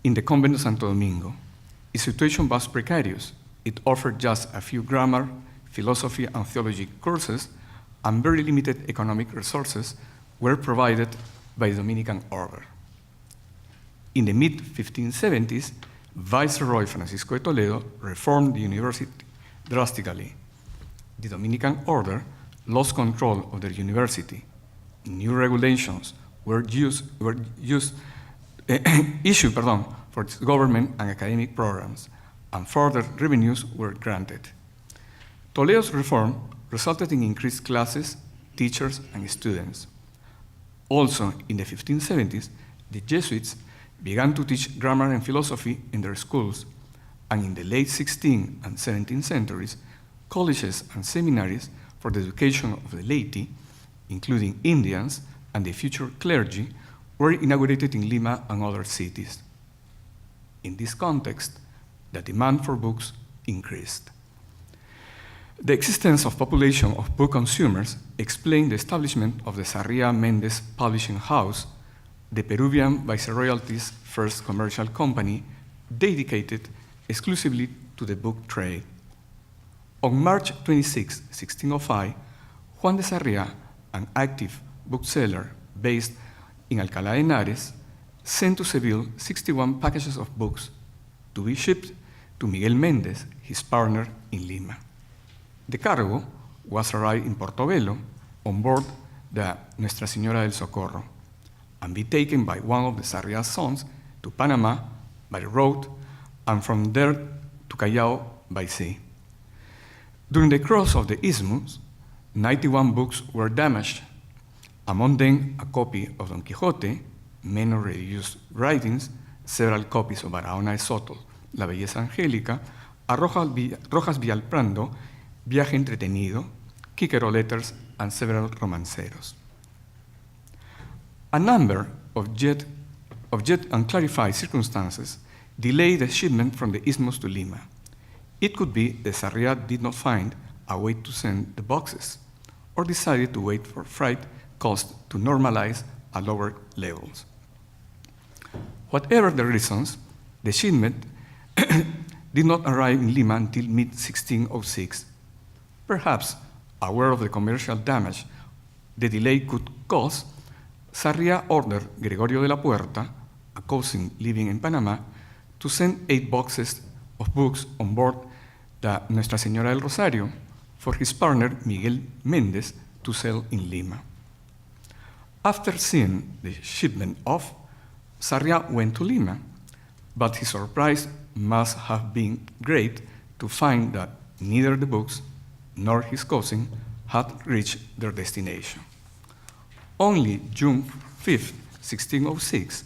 in the convent of Santo Domingo. Its situation was precarious. It offered just a few grammar, philosophy, and theology courses, and very limited economic resources were provided by the Dominican order. In the mid-1570s, Viceroy Francisco de Toledo reformed the university drastically. The Dominican order lost control of the university. New regulations were issued for its government and academic programs, and further revenues were granted. Toledo's reform resulted in increased classes, teachers, and students. Also, in the 1570s, the Jesuits began to teach grammar and philosophy in their schools, and in the late 16th and 17th centuries, colleges and seminaries for the education of the laity, including Indians and the future clergy, were inaugurated in Lima and other cities. In this context, the demand for books increased. The existence of population of book consumers explained the establishment of the Sarria Mendez Publishing House, the Peruvian Viceroyalty's first commercial company dedicated exclusively to the book trade. On March 26, 1605, Juan de Sarria, an active bookseller based in Alcalá de Henares, sent to Seville 61 packages of books to be shipped to Miguel Mendez, his partner in Lima. The cargo was arrived in Portobelo on board the Nuestra Señora del Socorro and be taken by one of the Sarria's sons to Panama by road and from there to Callao by sea. During the cross of the Isthmus, 91 books were damaged, among them a copy of Don Quixote, many religious writings, several copies of Barahona de Soto, La Belleza Angélica, a Rojas Villalprando, Viaje Entretenido, Quíquero Letters, and several romanceros. A number of yet unclarified circumstances delayed the shipment from the Isthmus to Lima. It could be that Sarria did not find a way to send the boxes, or decided to wait for freight costs to normalize at lower levels. Whatever the reasons, the shipment did not arrive in Lima until mid-1606. Perhaps, aware of the commercial damage the delay could cause, Sarria ordered Gregorio de la Puerta, a cousin living in Panama, to send 8 boxes of books on board the Nuestra Señora del Rosario for his partner Miguel Méndez to sell in Lima. After seeing the shipment off, Sarriá went to Lima, but his surprise must have been great to find that neither the books nor his cousin had reached their destination. Only June 5, 1606,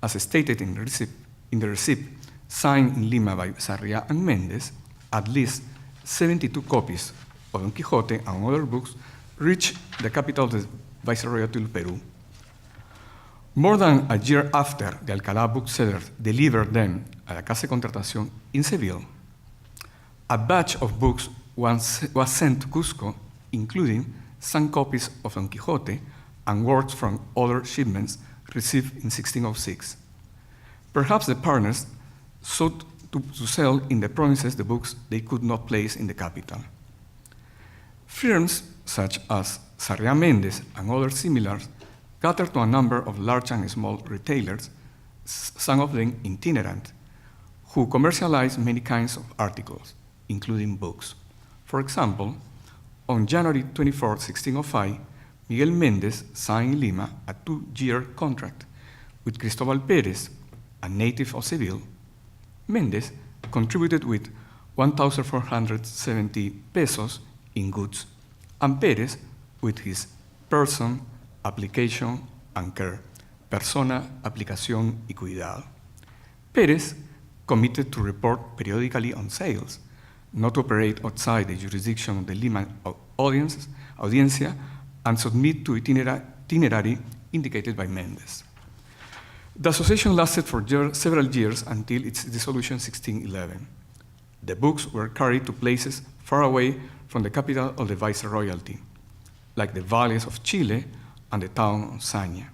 as stated in the receipt signed in Lima by Sarriá and Méndez, at least 72 copies of Don Quixote and other books reached the capital of the Viceroyalty of Peru. More than a year after the Alcalá booksellers delivered them at la Casa de Contratación in Seville, a batch of books was sent to Cusco, including some copies of Don Quixote and works from other shipments received in 1606. Perhaps the partners sought to sell in the provinces the books they could not place in the capital. Firms such as Sarriá Méndez and other similars catered to a number of large and small retailers, some of them itinerant, who commercialized many kinds of articles, including books. For example, on January 24, 1605, Miguel Méndez signed in Lima a 2-year contract with Cristobal Pérez, a native of Seville. Méndez contributed with 1,470 pesos in goods, and Pérez with his person, application, and care, persona, aplicación y cuidado. Pérez committed to report periodically on sales, not to operate outside the jurisdiction of the Lima audiencia, and submit to itinerary indicated by Méndez. The association lasted for several years until its dissolution in 1611. The books were carried to places far away from the capital of the Viceroyalty, like the valleys of Chile and the town of Saña,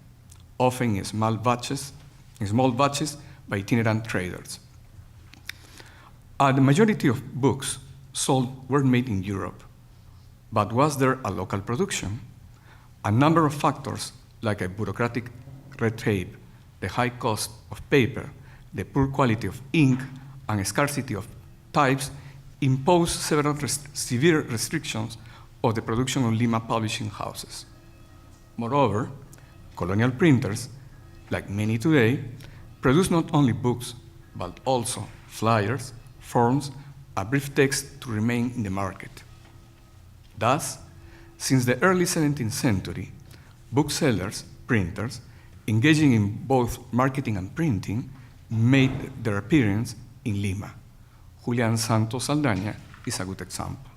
often in small batches by itinerant traders. The majority of books sold were made in Europe, but was there a local production? A number of factors, like a bureaucratic red tape, the high cost of paper, the poor quality of ink, and scarcity of types, imposed several severe restrictions of the production of Lima publishing houses. Moreover, colonial printers, like many today, produce not only books, but also flyers, forms, a brief text to remain in the market. Thus, since the early 17th century, booksellers, printers, engaging in both marketing and printing, made their appearance in Lima. Julian Santos Saldaña is a good example.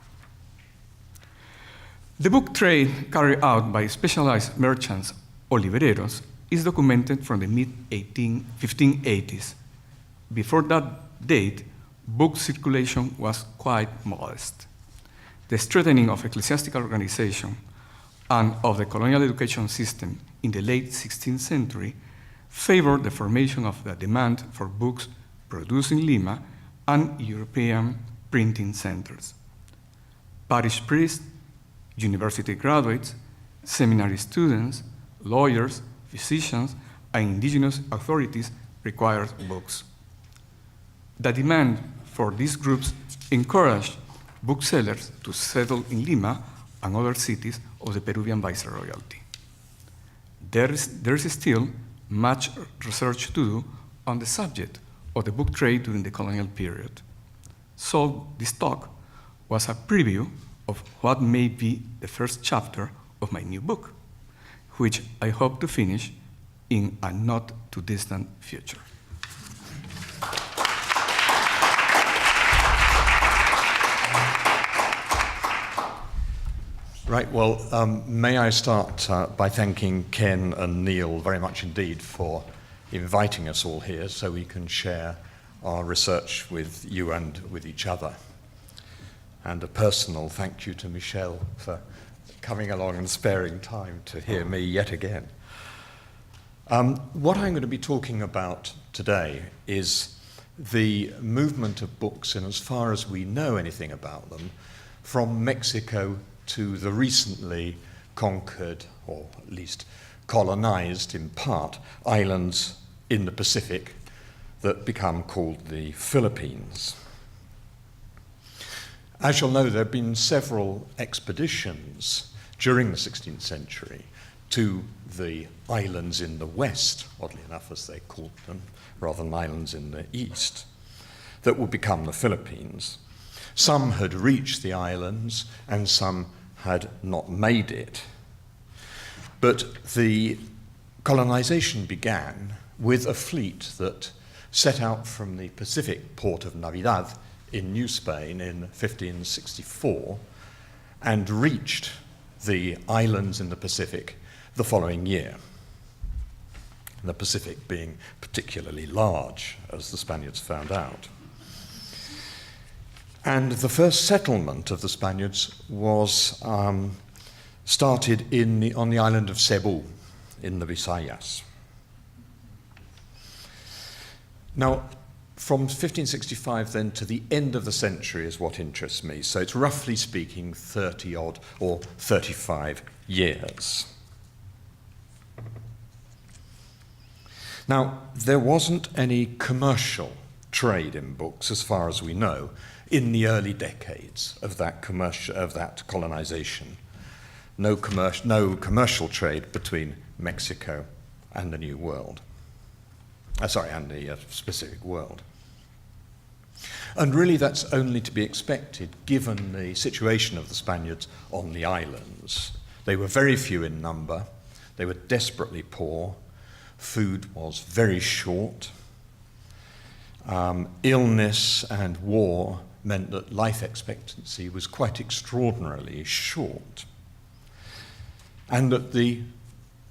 The book trade carried out by specialized merchants or libreros is documented from the mid-1580s. Before that date, book circulation was quite modest. The strengthening of ecclesiastical organization and of the colonial education system in the late 16th century favored the formation of the demand for books produced in Lima and European printing centers. Parish priests, university graduates, seminary students, lawyers, physicians, and indigenous authorities required books. The demand for these groups encouraged booksellers to settle in Lima and other cities of the Peruvian Viceroyalty. There is still much research to do on the subject of the book trade during the colonial period. So this talk was a preview of what may be the first chapter of my new book, which I hope to finish in a not too distant future. Right, well, may I start by thanking Ken and Neil very much indeed for inviting us all here so we can share our research with you and with each other. And a personal thank you to Michelle for coming along and sparing time to hear me yet again. What I'm going to be talking about today is the movement of books in as far as we know anything about them from Mexico to the recently conquered, or at least colonized in part, islands in the Pacific that become called the Philippines. As you'll know, there have been several expeditions during the 16th century to the islands in the west, oddly enough as they called them, rather than islands in the east, that would become the Philippines. Some had reached the islands and some had not made it. But the colonization began with a fleet that set out from the Pacific port of Navidad in New Spain in 1564 and reached the islands in the Pacific the following year. The Pacific being particularly large, as the Spaniards found out. And the first settlement of the Spaniards was started on the island of Cebu in the Visayas. Now, from 1565 then to the end of the century is what interests me. So it's roughly speaking 30 odd or 35 years. Now, there wasn't any commercial trade in books, as far as we know, in the early decades of that colonization. No commercial trade between Mexico and the New World. And the specific world. And really that's only to be expected given the situation of the Spaniards on the islands. They were very few in number, they were desperately poor, food was very short, illness and war meant that life expectancy was quite extraordinarily short, and that the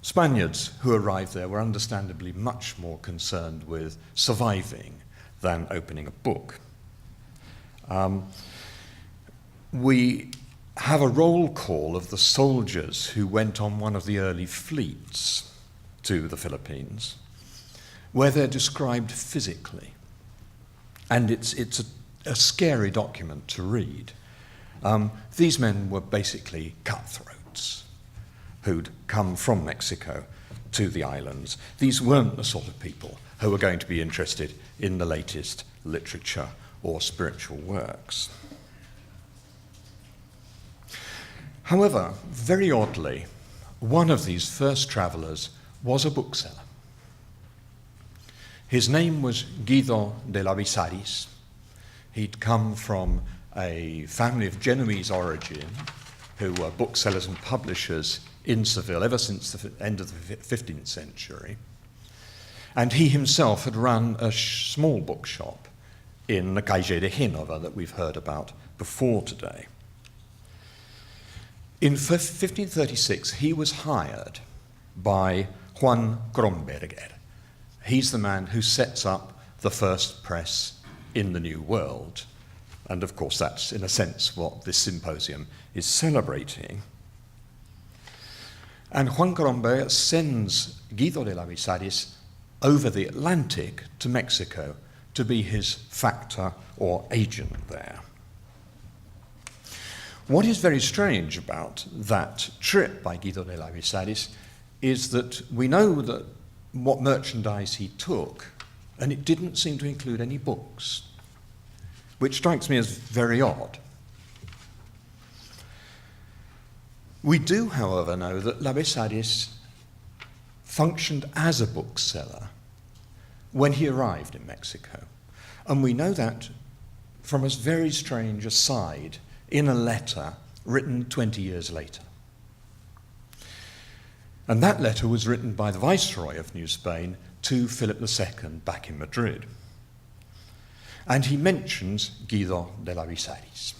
Spaniards who arrived there were understandably much more concerned with surviving than opening a book. We have a roll call of the soldiers who went on one of the early fleets to the Philippines, where they're described physically. And it's a scary document to read. These men were basically cutthroats who'd come from Mexico to the islands. These weren't the sort of people who were going to be interested in the latest literature or spiritual works. However, very oddly, one of these first travelers was a bookseller. His name was Guido de la Visaris. He'd come from a family of Genoese origin who were booksellers and publishers in Seville ever since the end of the 15th century. And he himself had run a small bookshop in the Calle de Génova that we've heard about before today. In 1536, he was hired by Juan Kronberger. He's the man who sets up the first press in the New World. And of course, that's in a sense what this symposium is celebrating. And Juan Kronberger sends Guido de la Visaris over the Atlantic to Mexico to be his factor or agent there. What is very strange about that trip by Guido de la Visaris is that we know that what merchandise he took, and it didn't seem to include any books, which strikes me as very odd. We do, however, know that la Visaris functioned as a bookseller when he arrived in Mexico. And we know that from a very strange aside in a letter written 20 years later. And that letter was written by the Viceroy of New Spain to Philip II back in Madrid. And he mentions Guido de la Visaris.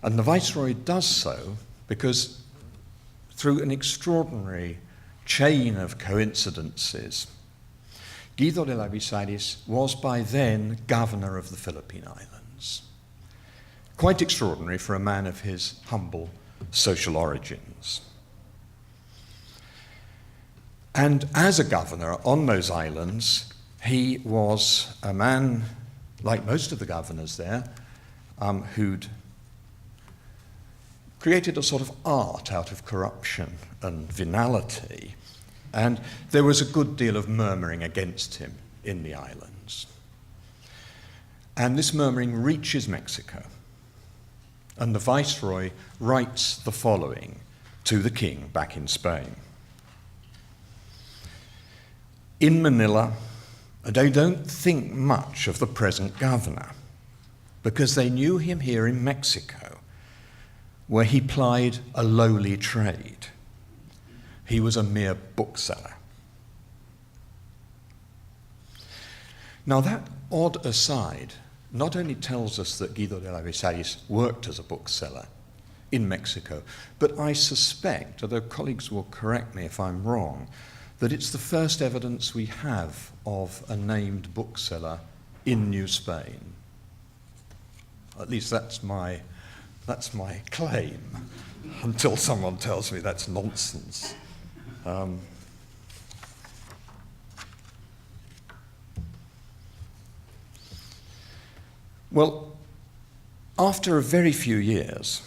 And the Viceroy does so because through an extraordinary chain of coincidences, Guido de la Visaris was by then governor of the Philippine Islands. Quite extraordinary for a man of his humble social origins. And as a governor on those islands, he was a man, like most of the governors there, who'd created a sort of art out of corruption and venality. And there was a good deal of murmuring against him in the islands. And this murmuring reaches Mexico. and the Viceroy writes the following to the king back in Spain. In Manila, they don't think much of the present governor, because they knew him here in Mexico, where he plied a lowly trade. He was a mere bookseller. Now that odd aside not only tells us that Guido de Lavezaris worked as a bookseller in Mexico, but I suspect, although colleagues will correct me if I'm wrong, that it's the first evidence we have of a named bookseller in New Spain. At least that's my claim, until someone tells me that's nonsense. Well, after a very few years,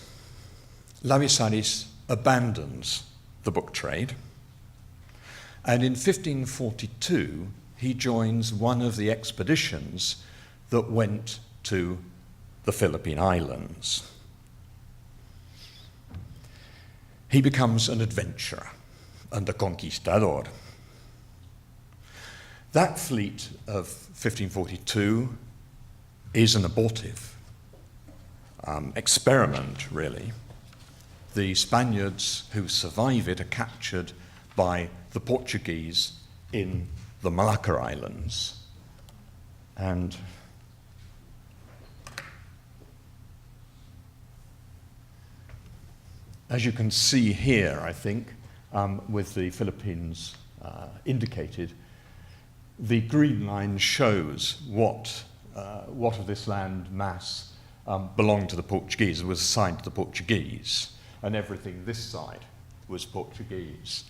Lavezaris abandons the book trade, and in 1542 he joins one of the expeditions that went to the Philippine Islands. He becomes an adventurer and a conquistador. That fleet of 1542 is an abortive experiment, really. The Spaniards who survive it are captured by the Portuguese in the Malacca Islands. And as you can see here, I think, with the Philippines indicated, the green line shows what of this land mass belonged to the Portuguese, was assigned to the Portuguese, and everything this side was Portuguese.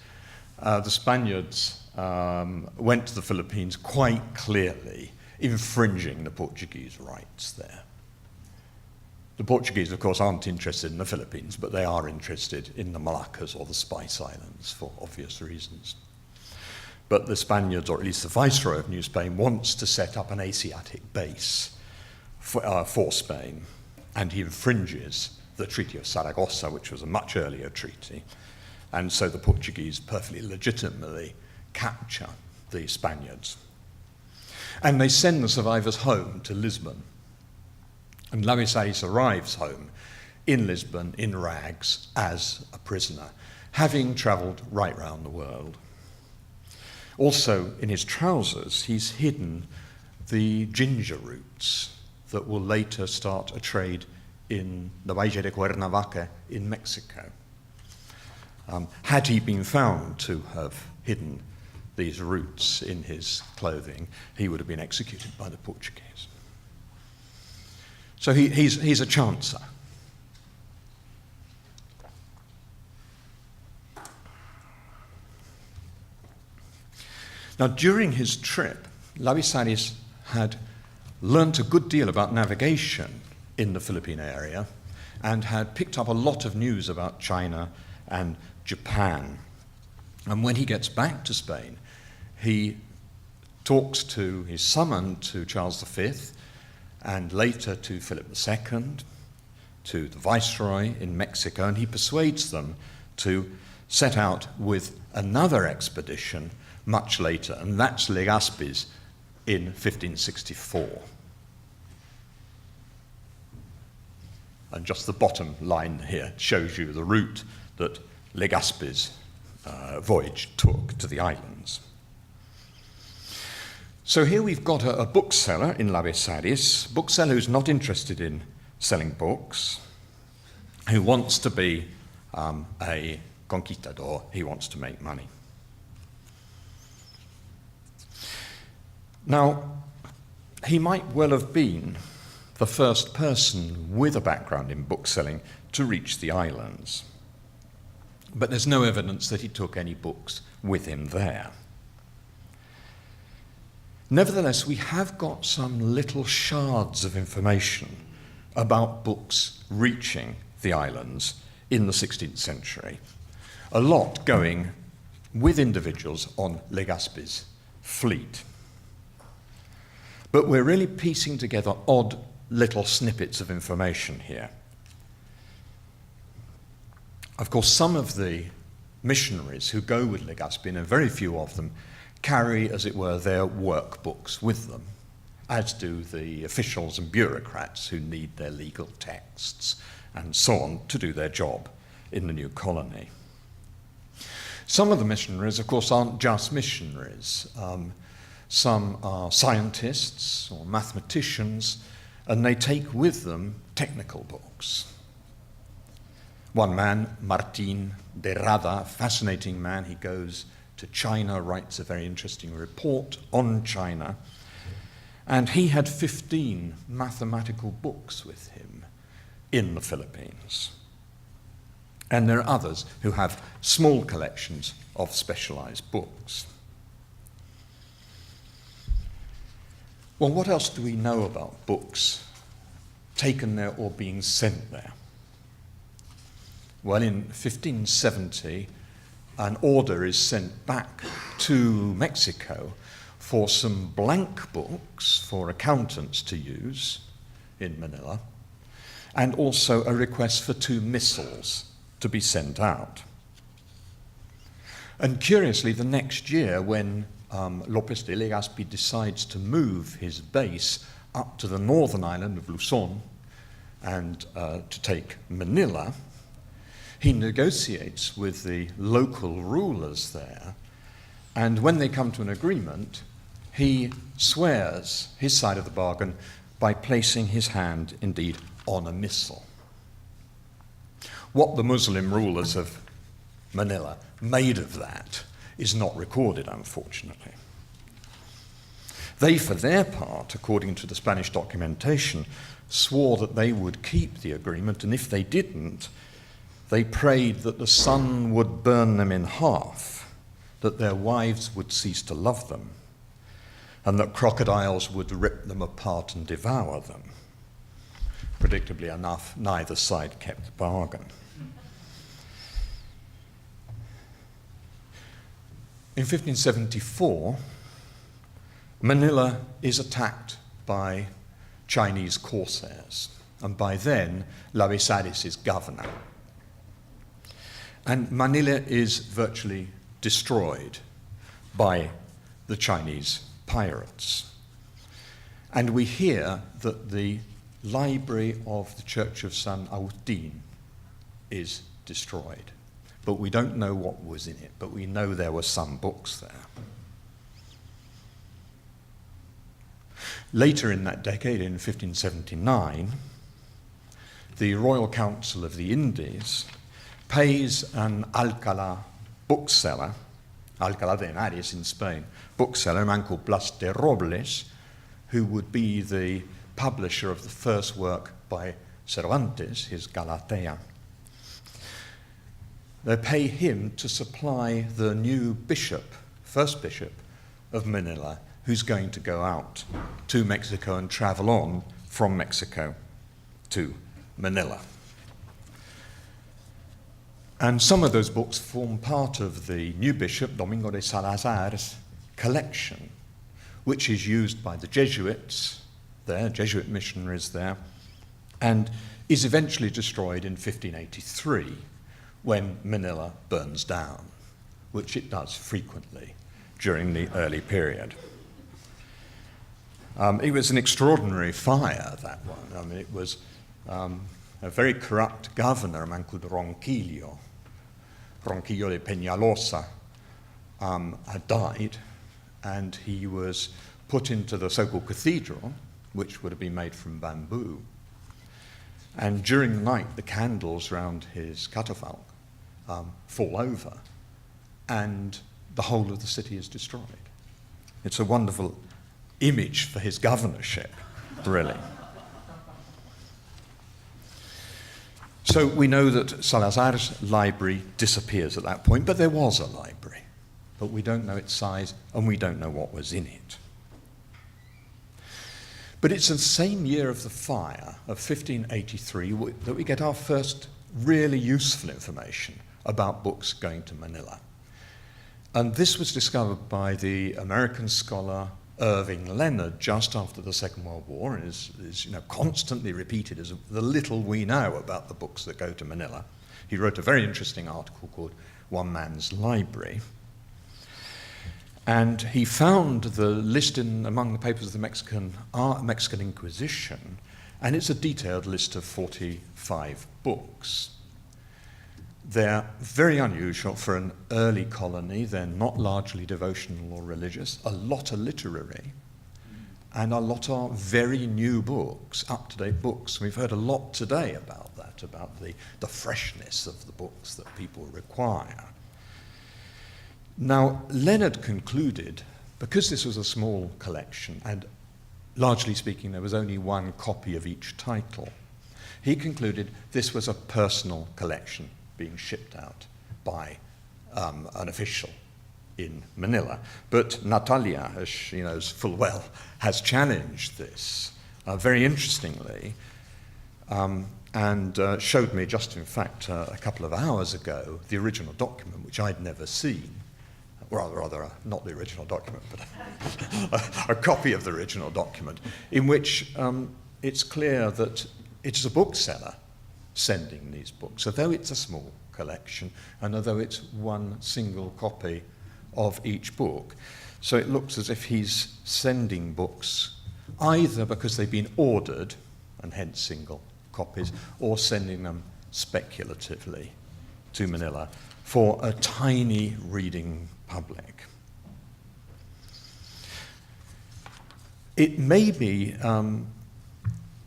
The Spaniards went to the Philippines quite clearly, infringing the Portuguese rights there. The Portuguese, of course, aren't interested in the Philippines, but they are interested in the Moluccas or the Spice Islands for obvious reasons. But the Spaniards, or at least the Viceroy of New Spain, wants to set up an Asiatic base for Spain, and he infringes the Treaty of Saragossa, which was a much earlier treaty. And so the Portuguese perfectly legitimately capture the Spaniards. And they send the survivors home to Lisbon. And Lavezaris arrives home in Lisbon in rags as a prisoner, having travelled right round the world. Also, in his trousers, he's hidden the ginger roots that will later start a trade in the Valle de Cuernavaca in Mexico. Had he been found to have hidden these roots in his clothing, he would have been executed by the Portuguese. So he's a chancer. Now, during his trip, Lavezaris had learnt a good deal about navigation in the Philippine area and had picked up a lot of news about China and Japan. And when he gets back to Spain, he's summoned to Charles V and later to Philip II, to the Viceroy in Mexico, and he persuades them to set out with another expedition much later, and that's Legazpi's in 1564. And just the bottom line here shows you the route that Legazpi's voyage took to the islands. So here we've got a bookseller in Lavezaris, bookseller who's not interested in selling books, who wants to be a conquistador, he wants to make money. Now, he might well have been the first person with a background in bookselling to reach the islands, but there's no evidence that he took any books with him there. Nevertheless, we have got some little shards of information about books reaching the islands in the 16th century. A lot going with individuals on Legazpi's fleet. But we're really piecing together odd little snippets of information here. Of course, some of the missionaries who go with Legazpi, and very few of them, carry, as it were, their workbooks with them, as do the officials and bureaucrats who need their legal texts and so on to do their job in the new colony. Some of the missionaries, of course, aren't just missionaries. Some are scientists or mathematicians, and they take with them technical books. One man, Martín de Rada, fascinating man, he goes to China, writes a very interesting report on China, and he had 15 mathematical books with him in the Philippines. And there are others who have small collections of specialized books. Well, what else do we know about books taken there or being sent there? Well, in 1570, an order is sent back to Mexico for some blank books for accountants to use in Manila, and also a request for 2 missals to be sent out. And curiously, the next year, when López de Legazpi decides to move his base up to the northern island of Luzon and to take Manila, he negotiates with the local rulers there, and when they come to an agreement, he swears his side of the bargain by placing his hand, indeed, on a missal. What the Muslim rulers of Manila made of that is not recorded, unfortunately. They, for their part, according to the Spanish documentation, swore that they would keep the agreement, and if they didn't, they prayed that the sun would burn them in half, that their wives would cease to love them, and that crocodiles would rip them apart and devour them. Predictably enough, neither side kept the bargain. In 1574, Manila is attacked by Chinese corsairs, and by then, Labezares is governor. And Manila is virtually destroyed by the Chinese pirates. And we hear that the library of the Church of San Agustin is destroyed. But we don't know what was in it, but we know there were some books there. Later in that decade, in 1579, the Royal Council of the Indies pays an Alcalá bookseller, Alcalá de Henares in Spain, bookseller, a man called Blas de Robles, who would be the publisher of the first work by Cervantes, his Galatea. They pay him to supply the new bishop, first bishop of Manila, who's going to go out to Mexico and travel on from Mexico to Manila. And some of those books form part of the new bishop, Domingo de Salazar's collection, which is used by the Jesuits there, Jesuit missionaries there, and is eventually destroyed in 1583 when Manila burns down, which it does frequently during the early period. It was an extraordinary fire, that one. I mean, it was a very corrupt governor, a man called Ronquillo de Peñalosa, had died, and he was put into the so-called cathedral, which would have been made from bamboo. And during the night, the candles round his catafalque fall over, and the whole of the city is destroyed. It's a wonderful image for his governorship, really. So we know that Salazar's library disappears at that point, but there was a library. But we don't know its size, and we don't know what was in it. But it's the same year of the fire of 1583 that we get our first really useful information about books going to Manila. And this was discovered by the American scholar Irving Leonard just after the Second World War, and is constantly repeated as the little we know about the books that go to Manila. He wrote a very interesting article called One Man's Library. And he found the list among the papers of the Mexican Inquisition, and it's a detailed list of 45 books. They're very unusual for an early colony. They're not largely devotional or religious. A lot are literary, and a lot are very new books, up-to-date books. We've heard a lot today about that, about the freshness of the books that people require. Now, Leonard concluded, because this was a small collection, and largely speaking there was only one copy of each title, he concluded this was a personal collection being shipped out by an official in Manila. But Natalia, as she knows full well, has challenged this very interestingly, and showed me just, in fact, a couple of hours ago, the original document, which I'd never seen. Rather, not the original document, but a copy of the original document, in which it's clear that it's a bookseller sending these books, although it's a small collection, and although it's one single copy of each book. So it looks as if he's sending books either because they've been ordered, and hence single copies, or sending them speculatively to Manila for a tiny reading public. It may be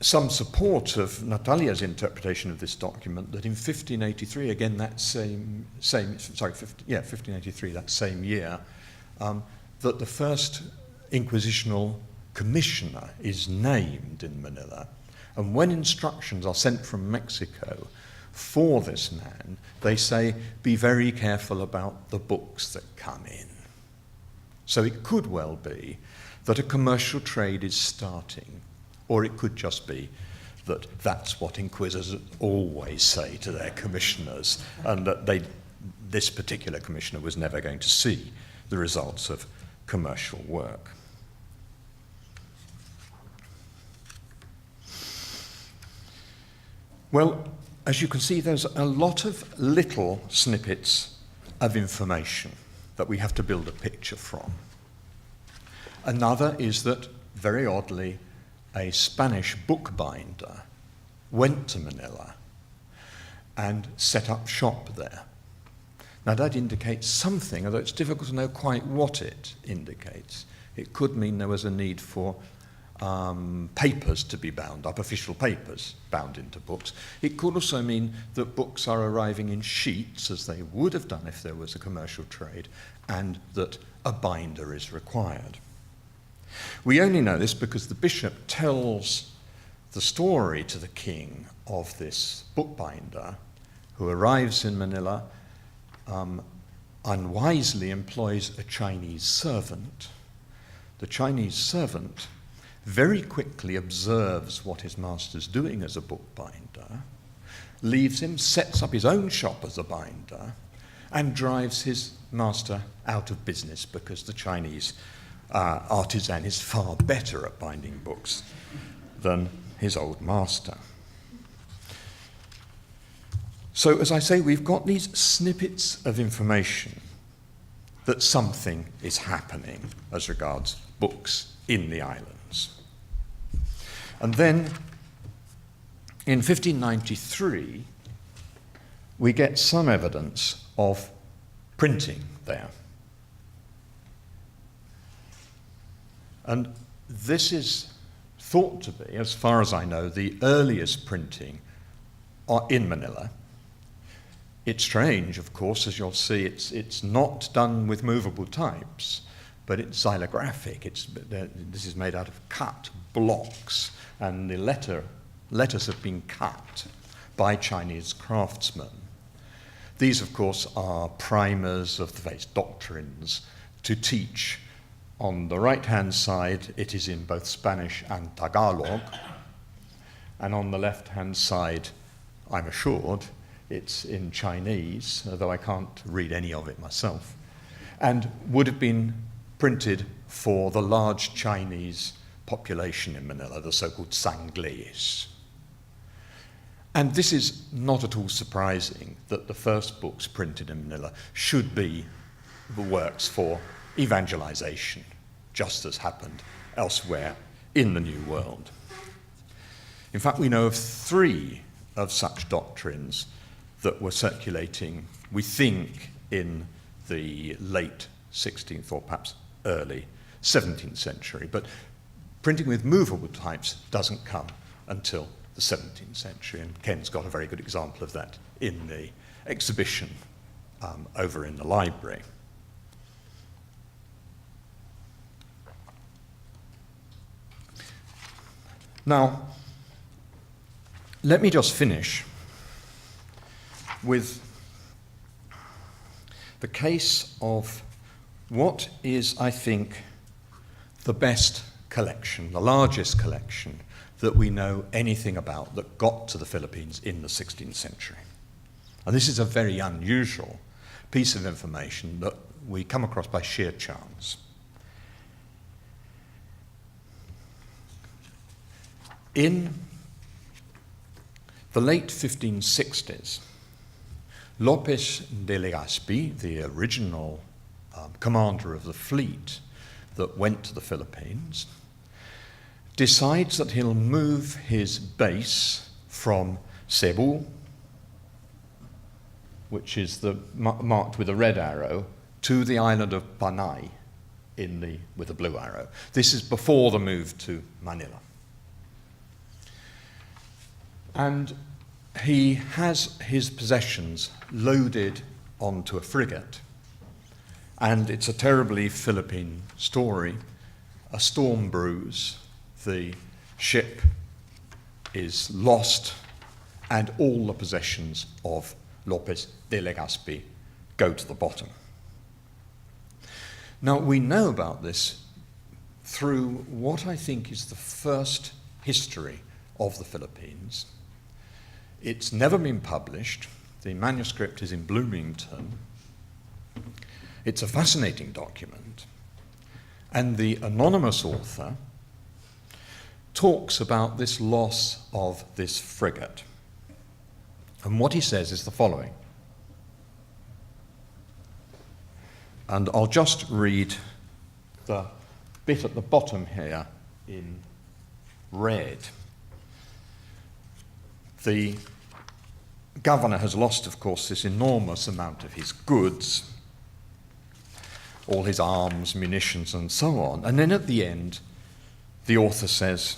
some support of Natalia's interpretation of this document that in 1583, again that 1583, that same year, that the first Inquisitional commissioner is named in Manila, and when instructions are sent from Mexico for this man, they say, be very careful about the books that come in. So it could well be that a commercial trade is starting, or it could just be that that's what inquisitors always say to their commissioners, and that this particular commissioner was never going to see the results of commercial work. Well, as you can see, there's a lot of little snippets of information that we have to build a picture from. Another is that, very oddly, a Spanish bookbinder went to Manila and set up shop there. Now that indicates something, although it's difficult to know quite what it indicates. It could mean there was a need for papers to be bound up, official papers bound into books. It could also mean that books are arriving in sheets, as they would have done if there was a commercial trade, and that a binder is required. We only know this because the bishop tells the story to the king of this bookbinder who arrives in Manila, unwisely employs a Chinese servant. The Chinese servant very quickly observes what his master's doing as a bookbinder, leaves him, sets up his own shop as a binder, and drives his master out of business because the Chinese artisan is far better at binding books than his old master. So, as I say, we've got these snippets of information that something is happening as regards books in the islands. And then, in 1593, we get some evidence of printing there. And this is thought to be, as far as I know, the earliest printing in Manila. It's strange, of course, as you'll see, it's not done with movable types, but it's xylographic. This is made out of cut blocks, and the letters have been cut by Chinese craftsmen. These, of course, are primers of the various doctrines to teach. On the right-hand side, it is in both Spanish and Tagalog, and on the left-hand side, I'm assured, it's in Chinese, although I can't read any of it myself, and would have been printed for the large Chinese population in Manila, the so-called Sangleis. And this is not at all surprising that the first books printed in Manila should be the works for evangelization, just as happened elsewhere in the New World. In fact, we know of 3 of such doctrines that were circulating, we think, in the late 16th or perhaps early 17th century. But printing with movable types doesn't come until the 17th century, and Ken's got a very good example of that in the exhibition over in the library. Now, let me just finish with the case of what is, I think, the best collection, the largest collection that we know anything about that got to the Philippines in the 16th century. And this is a very unusual piece of information that we come across by sheer chance. In the late 1560s, Lopez de Legazpi, the original commander of the fleet that went to the Philippines, decides that he'll move his base from Cebu, which is marked with a red arrow, to the island of Panay with a blue arrow. This is before the move to Manila. And he has his possessions loaded onto a frigate. And it's a terribly Philippine story. A storm brews, the ship is lost, and all the possessions of Lopez de Legazpi go to the bottom. Now, we know about this through what I think is the first history of the Philippines. It's never been published. The manuscript is in Bloomington. It's a fascinating document. And the anonymous author talks about this loss of this frigate. And what he says is the following. And I'll just read the bit at the bottom here in red. The governor has lost, of course, this enormous amount of his goods, all his arms, munitions, and so on. And then at the end, the author says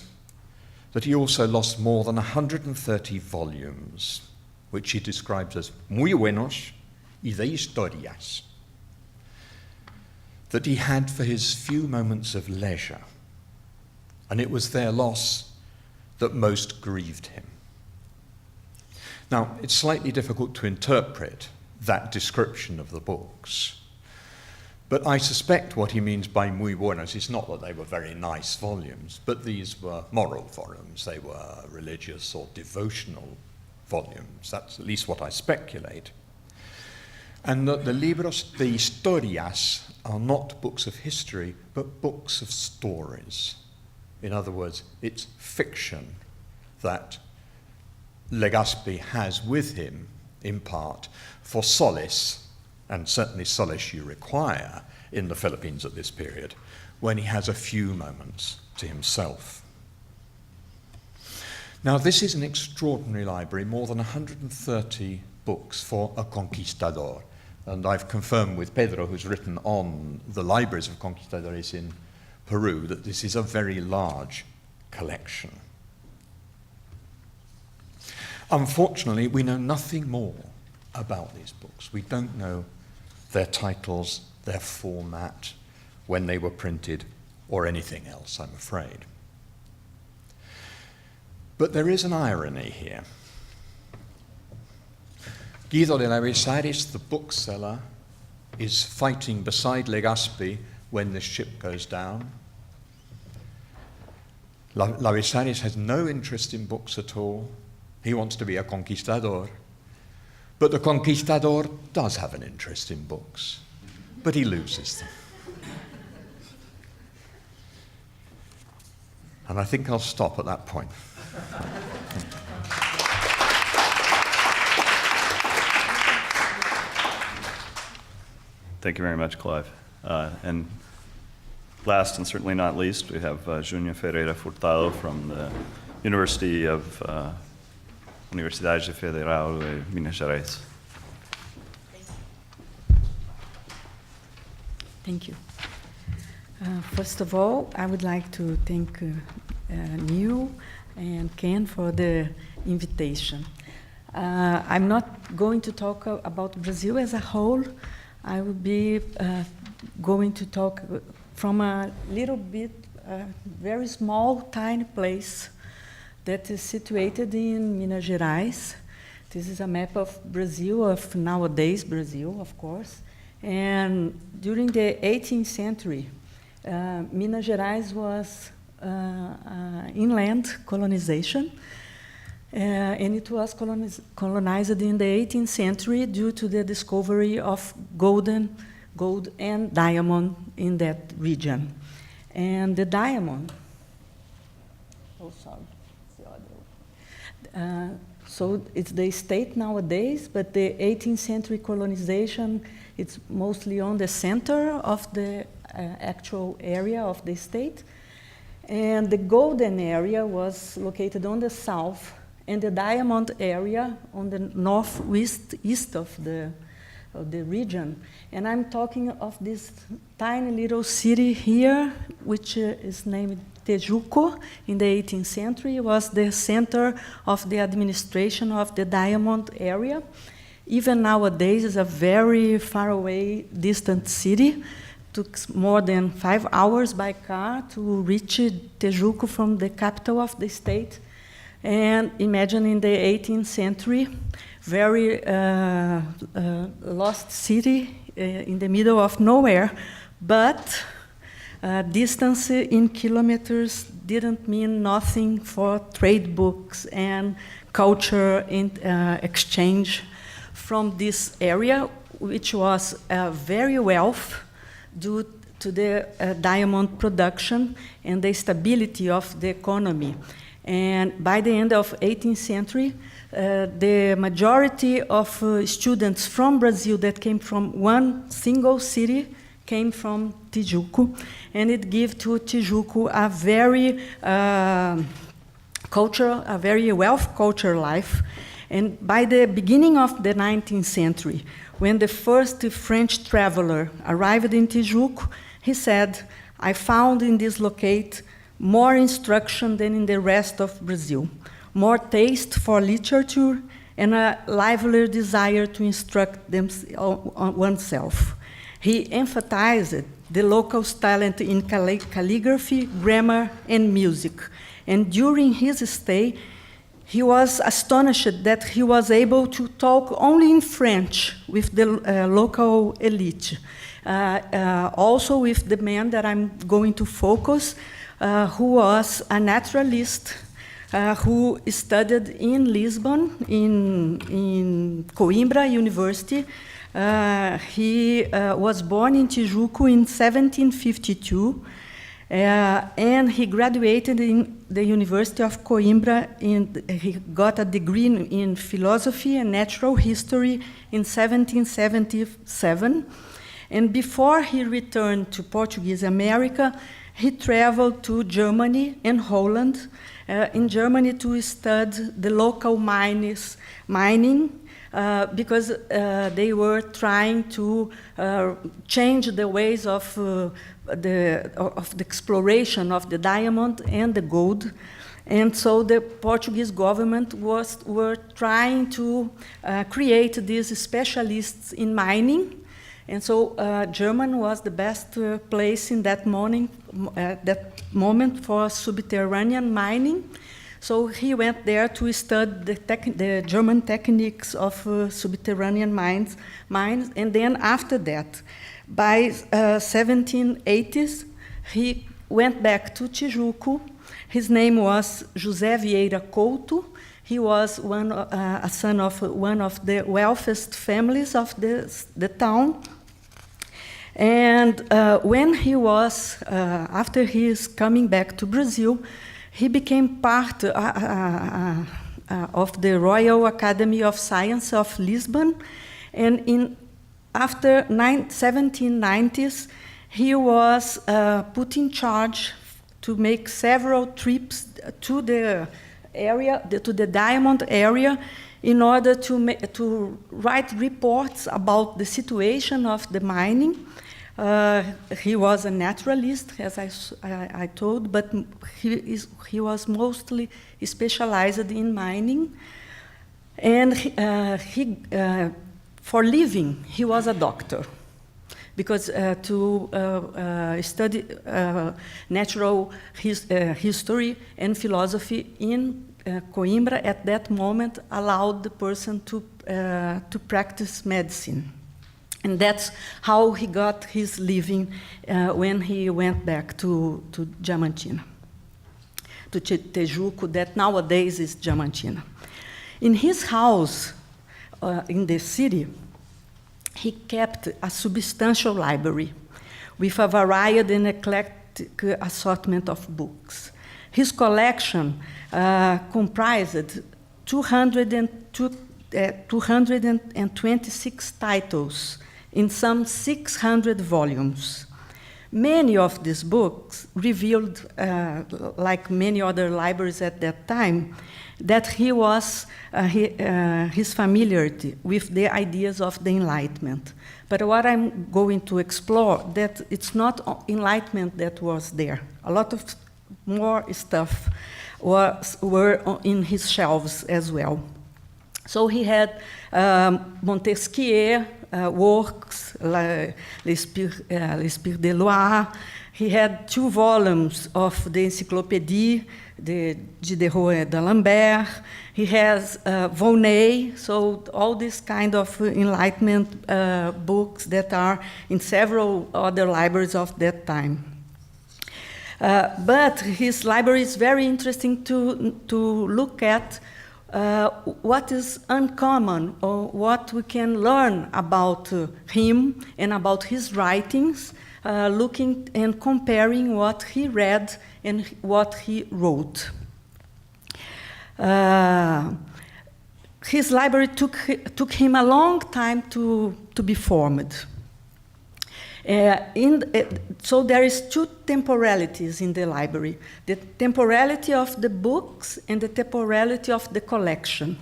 that he also lost more than 130 volumes, which he describes as muy buenos y de historias, that he had for his few moments of leisure. And it was their loss that most grieved him. Now, it's slightly difficult to interpret that description of the books, but I suspect what he means by muy buenos is not that they were very nice volumes, but these were moral volumes. They were religious or devotional volumes. That's at least what I speculate. And that the Libros de Historias are not books of history, but books of stories. In other words, it's fiction that Legazpi has with him, in part, for solace, and certainly solace you require in the Philippines at this period, when he has a few moments to himself. Now, this is an extraordinary library, more than 130 books for a conquistador. And I've confirmed with Pedro, who's written on the libraries of conquistadores in Peru, that this is a very large collection. Unfortunately, we know nothing more about these books. We don't know their titles, their format, when they were printed, or anything else, I'm afraid. But there is an irony here. Guido de Lavesaris, the bookseller, is fighting beside Legazpi when this ship goes down. Lavesaris has no interest in books at all. He wants to be a conquistador. But the conquistador does have an interest in books, but he loses them. And I think I'll stop at that point. Thank you very much, Clive. And last and certainly not least, we have Júnior Ferreira Furtado from the Universidade Federal de Minas Gerais. Thank you. First of all, I would like to thank Neil and Ken for the invitation. I'm not going to talk about Brazil as a whole. I will be going to talk from a little bit, very small, tiny place that is situated in Minas Gerais. This is a map of Brazil, of nowadays Brazil, of course. And during the 18th century, Minas Gerais was inland colonization, and it was colonized in the 18th century due to the discovery of gold and diamond in that region. And the diamond, so it's the state nowadays, but the 18th century colonization, it's mostly on the center of the actual area of the state. And the golden area was located on the south, and the diamond area on the northwest east of the region. And I'm talking of this tiny little city here, which is named Tijuco in the 18th century. It was the center of the administration of the diamond area. Even nowadays, it's a very far away, distant city. Took more than 5 hours by car to reach Tijuco from the capital of the state. And imagine in the 18th century, very lost city in the middle of nowhere, but distance in kilometers didn't mean nothing for trade books and culture exchange from this area, which was very wealthy due to the diamond production and the stability of the economy. And by the end of 18th century, the majority of students from Brazil that came from one single city came from Tijuco, and it gave to Tijuco a very a very wealthy cultural life. And by the beginning of the 19th century, when the first French traveler arrived in Tijuco, he said, "I found in this locate more instruction than in the rest of Brazil, more taste for literature, and a livelier desire to instruct oneself." He emphasized the locals' talent in calligraphy, grammar, and music. And during his stay, he was astonished that he was able to talk only in French with the local elite. Also with the man that I'm going to focus, who was a naturalist who studied in Lisbon, in Coimbra University. He was born in Tijuco in 1752, and he graduated in the University of Coimbra. He got a degree in philosophy and natural history in 1777. And before he returned to Portuguese America, he traveled to Germany and Holland. In Germany to study the local mining, because they were trying to change the ways of the exploration of the diamond and the gold. And so the Portuguese government were trying to create these specialists in mining. And so Germany was the best place in that moment for subterranean mining. So he went there to study the German techniques of subterranean mines. And then after that, by 1780s, he went back to Tijuco. His name was José Vieira Couto. He was a son of one of the wealthiest families of the town. And when he was, after his coming back to Brazil, he became part of the Royal Academy of Science of Lisbon. And in after 1790s, he was put in charge to make several trips to the area, to the diamond area, in order to write reports about the situation of the mining. He was a naturalist, as I told, but he was mostly specialized in mining. And for living, he was a doctor, because to study natural history and philosophy in Coimbra at that moment allowed the person to practice medicine. And that's how he got his living when he went back to Diamantina, to Tejuco, that nowadays is Diamantina. In his house in the city, he kept a substantial library with a varied and eclectic assortment of books. His collection comprised 226 titles in some 600 volumes. Many of these books revealed, like many other libraries at that time, that his familiarity with the ideas of the Enlightenment. But what I'm going to explore, that it's not Enlightenment that was there. A lot of more stuff were in his shelves as well. So he had Montesquieu works, L'Esprit de Loire. He had 2 volumes of the Encyclopédie de Diderot d'Alembert. He has Volney, so all these kind of Enlightenment books that are in several other libraries of that time. But his library is very interesting to look at what is uncommon, or what we can learn about him and about his writings, looking and comparing what he read and what he wrote. His library took him a long time to be formed. So there is 2 temporalities in the library: the temporality of the books and the temporality of the collection.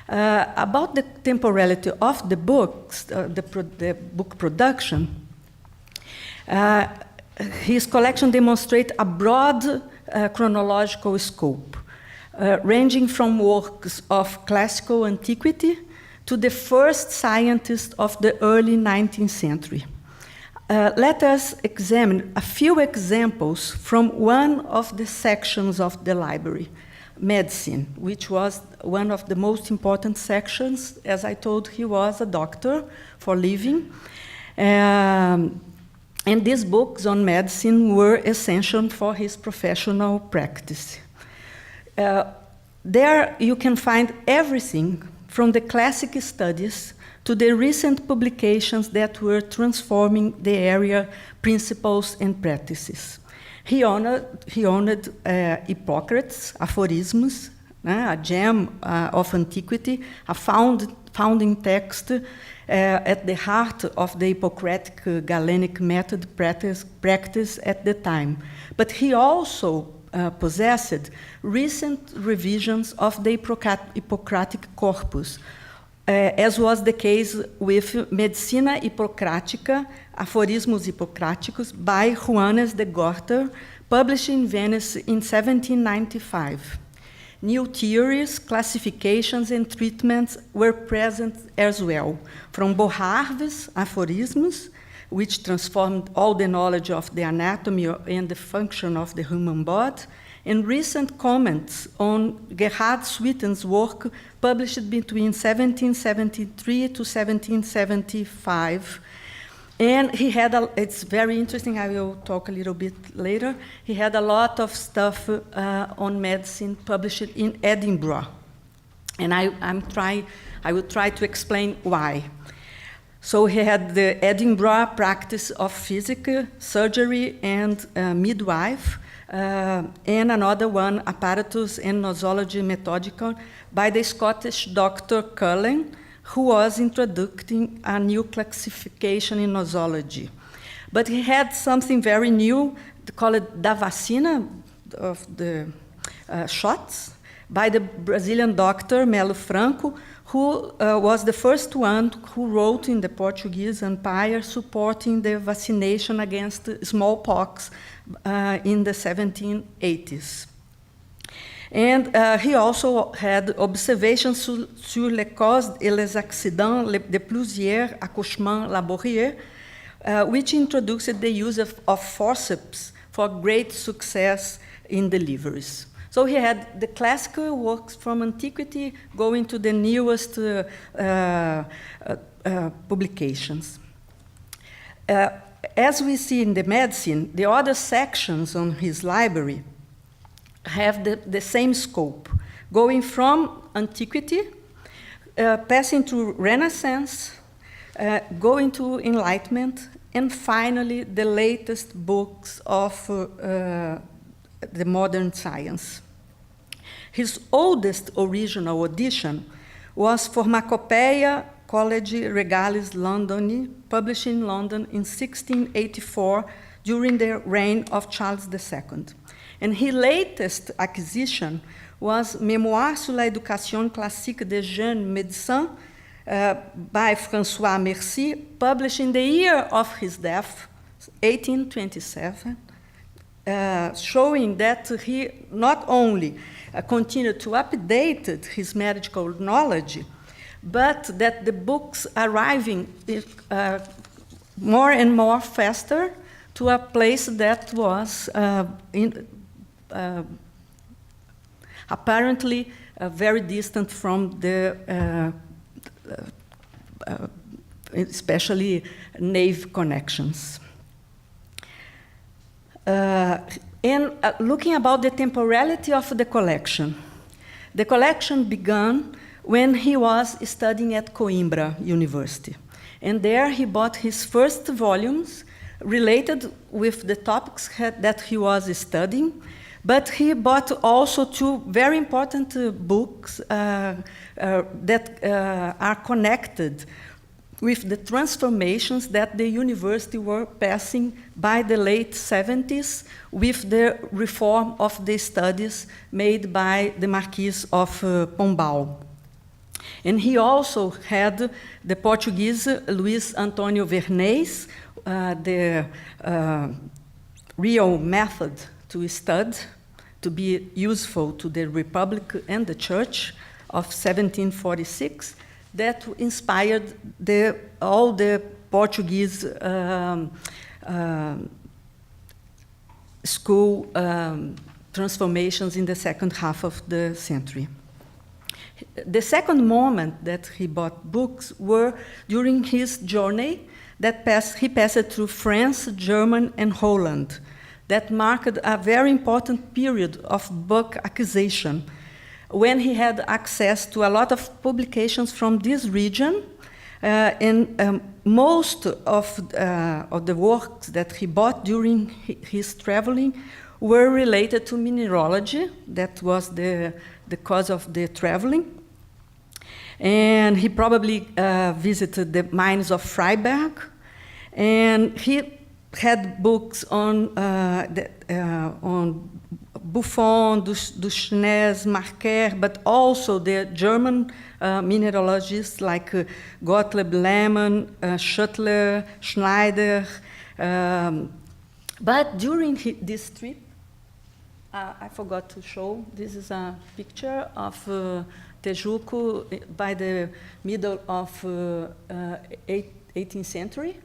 About the temporality of the books, the book production, his collection demonstrates a broad chronological scope, ranging from works of classical antiquity to the first scientists of the early 19th century. Let us examine a few examples from one of the sections of the library, medicine, which was one of the most important sections. As I told, he was a doctor for living. And these books on medicine were essential for his professional practice. There you can find everything from the classic studies to the recent publications that were transforming the area principles and practices. He honored Hippocrates' aphorisms, a gem of antiquity, a founding text at the heart of the Hippocratic Galenic method practice at the time. But he also possessed recent revisions of the Hippocratic corpus, as was the case with Medicina Hippocratica, Aphorismos Hippocráticos, by Juanes de Gorter, published in Venice in 1795. New theories, classifications, and treatments were present as well, from Boharves' Aphorisms, which transformed all the knowledge of the anatomy and the function of the human body, and recent comments on Gerhard Sweeten's work, published between 1773 to 1775. And he had, it's very interesting, I will talk a little bit later, he had a lot of stuff on medicine published in Edinburgh. And I will try to explain why. So he had the Edinburgh practice of physic, surgery, and midwife, and another one, Apparatus and Nosology Methodical, by the Scottish Dr. Cullen, who was introducing a new classification in nosology. But he had something very new, called da vacina, of the shots, by the Brazilian doctor Melo Franco, who was the first one who wrote in the Portuguese Empire supporting the vaccination against smallpox in the 1780s. And he also had observations sur les causes et les accidents de plusieurs accouchements laborieux, which introduced the use of forceps for great success in deliveries. So he had the classical works from antiquity going to the newest publications. As we see in the medicine, the other sections on his library have the same scope, going from antiquity, passing through Renaissance, going to Enlightenment, and finally the latest books of the modern science. His oldest original edition was Pharmacopoeia Collegium Regalis Londoni, published in London in 1684 during the reign of Charles II. And his latest acquisition was Mémoire sur l'éducation classique des jeunes médecins by François Mercier, published in the year of his death, 1827, showing that he not only continued to update his medical knowledge, but that the books arriving more and more faster to a place that was apparently very distant from the especially nave connections. And looking about the temporality of the collection began when he was studying at Coimbra University. And there he bought his first volumes related with the topics that he was studying, but he bought also two very important books that are connected with the transformations that the university were passing by the late 70s with the reform of the studies made by the Marquis of Pombal. And he also had the Portuguese Luís Antônio Vernes, the real method to study, to be useful to the Republic and the Church of 1746, that inspired all the Portuguese school transformations in the second half of the century. The second moment that he bought books were during his journey that he passed through France, Germany, and Holland. That marked a very important period of book acquisition, when he had access to a lot of publications from this region, and most of the works that he bought during his traveling were related to mineralogy. That was the cause of the traveling. And he probably visited the mines of Freiberg, and he had books on Buffon, Duchesne, Marquer, but also the German mineralogists like Gottlieb Lehmann, Schuttler, Schneider. But during this trip, I forgot to show, this is a picture of Tejuco by the middle of 18th century.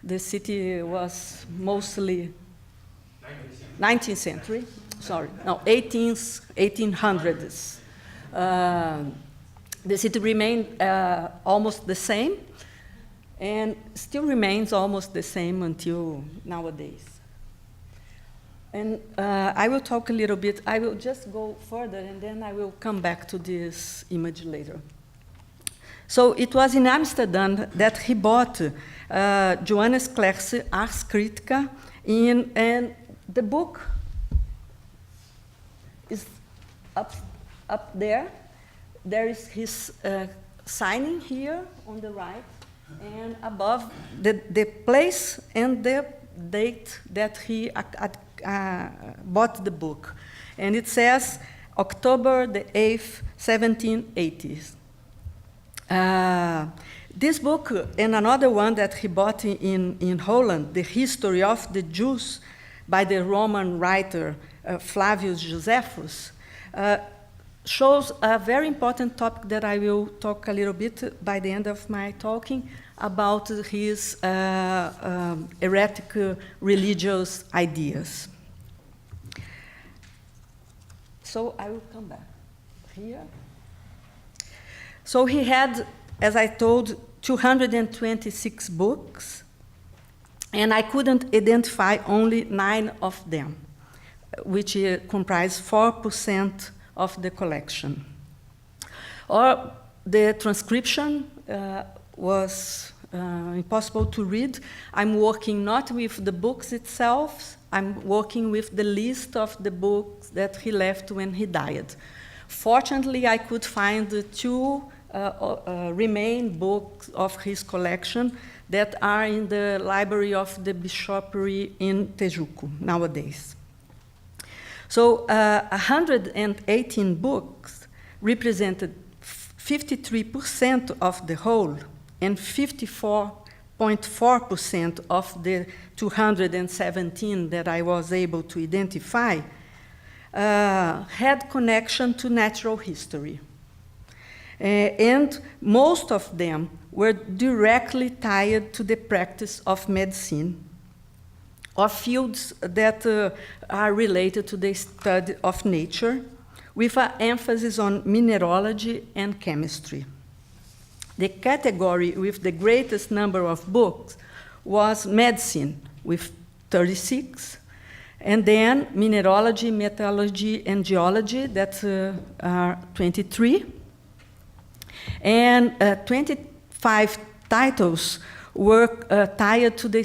The city was mostly 19th century. Sorry, no, 1800s. The city remained almost the same, and still remains almost the same until nowadays. And I will talk a little bit, I will just go further, and then I will come back to this image later. So it was in Amsterdam that he bought Johannes Clerk's Ars Critica, and the book is up there. There is his signing here on the right, and above the place and the date that he bought the book. And it says October the 8th, 1780. This book and another one that he bought in Holland, The History of the Jews by the Roman writer Flavius Josephus, shows a very important topic that I will talk a little bit by the end of my talking about his heretic religious ideas. So I will come back here. So he had, as I told, 226 books, and I couldn't identify only 9 of them, which comprise 4% of the collection. Or the transcription was impossible to read. I'm working not with the books itself, I'm working with the list of the books that he left when he died. Fortunately, I could find the 2 remain books of his collection that are in the library of the bishopric in Tejuco nowadays. So 118 books represented 53% of the whole and 54.4% of the 217 that I was able to identify had connection to natural history. And most of them were directly tied to the practice of medicine or fields that are related to the study of nature, with an emphasis on mineralogy and chemistry. The category with the greatest number of books was medicine, with 36, and then mineralogy, metallurgy, and geology, that are 23. And 25 titles were tied to the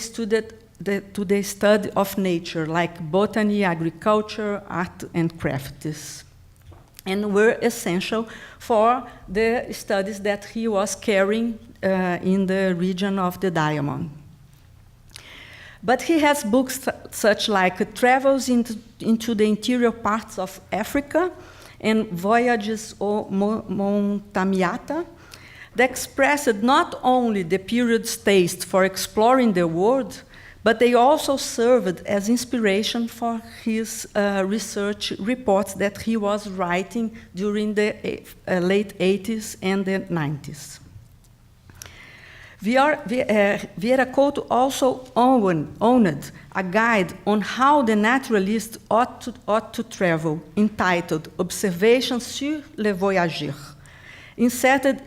study of nature, like botany, agriculture, art, and crafts, and were essential for the studies that he was carrying in the region of the Diamond. But he has books such like Travels into the Interior Parts of Africa and Voyages au Montamiata, that expressed not only the period's taste for exploring the world, but they also served as inspiration for his research reports that he was writing during the late 80s and the 90s. Vieira Couto also owned a guide on how the naturalist ought to travel, entitled Observations sur les voyageurs, inserted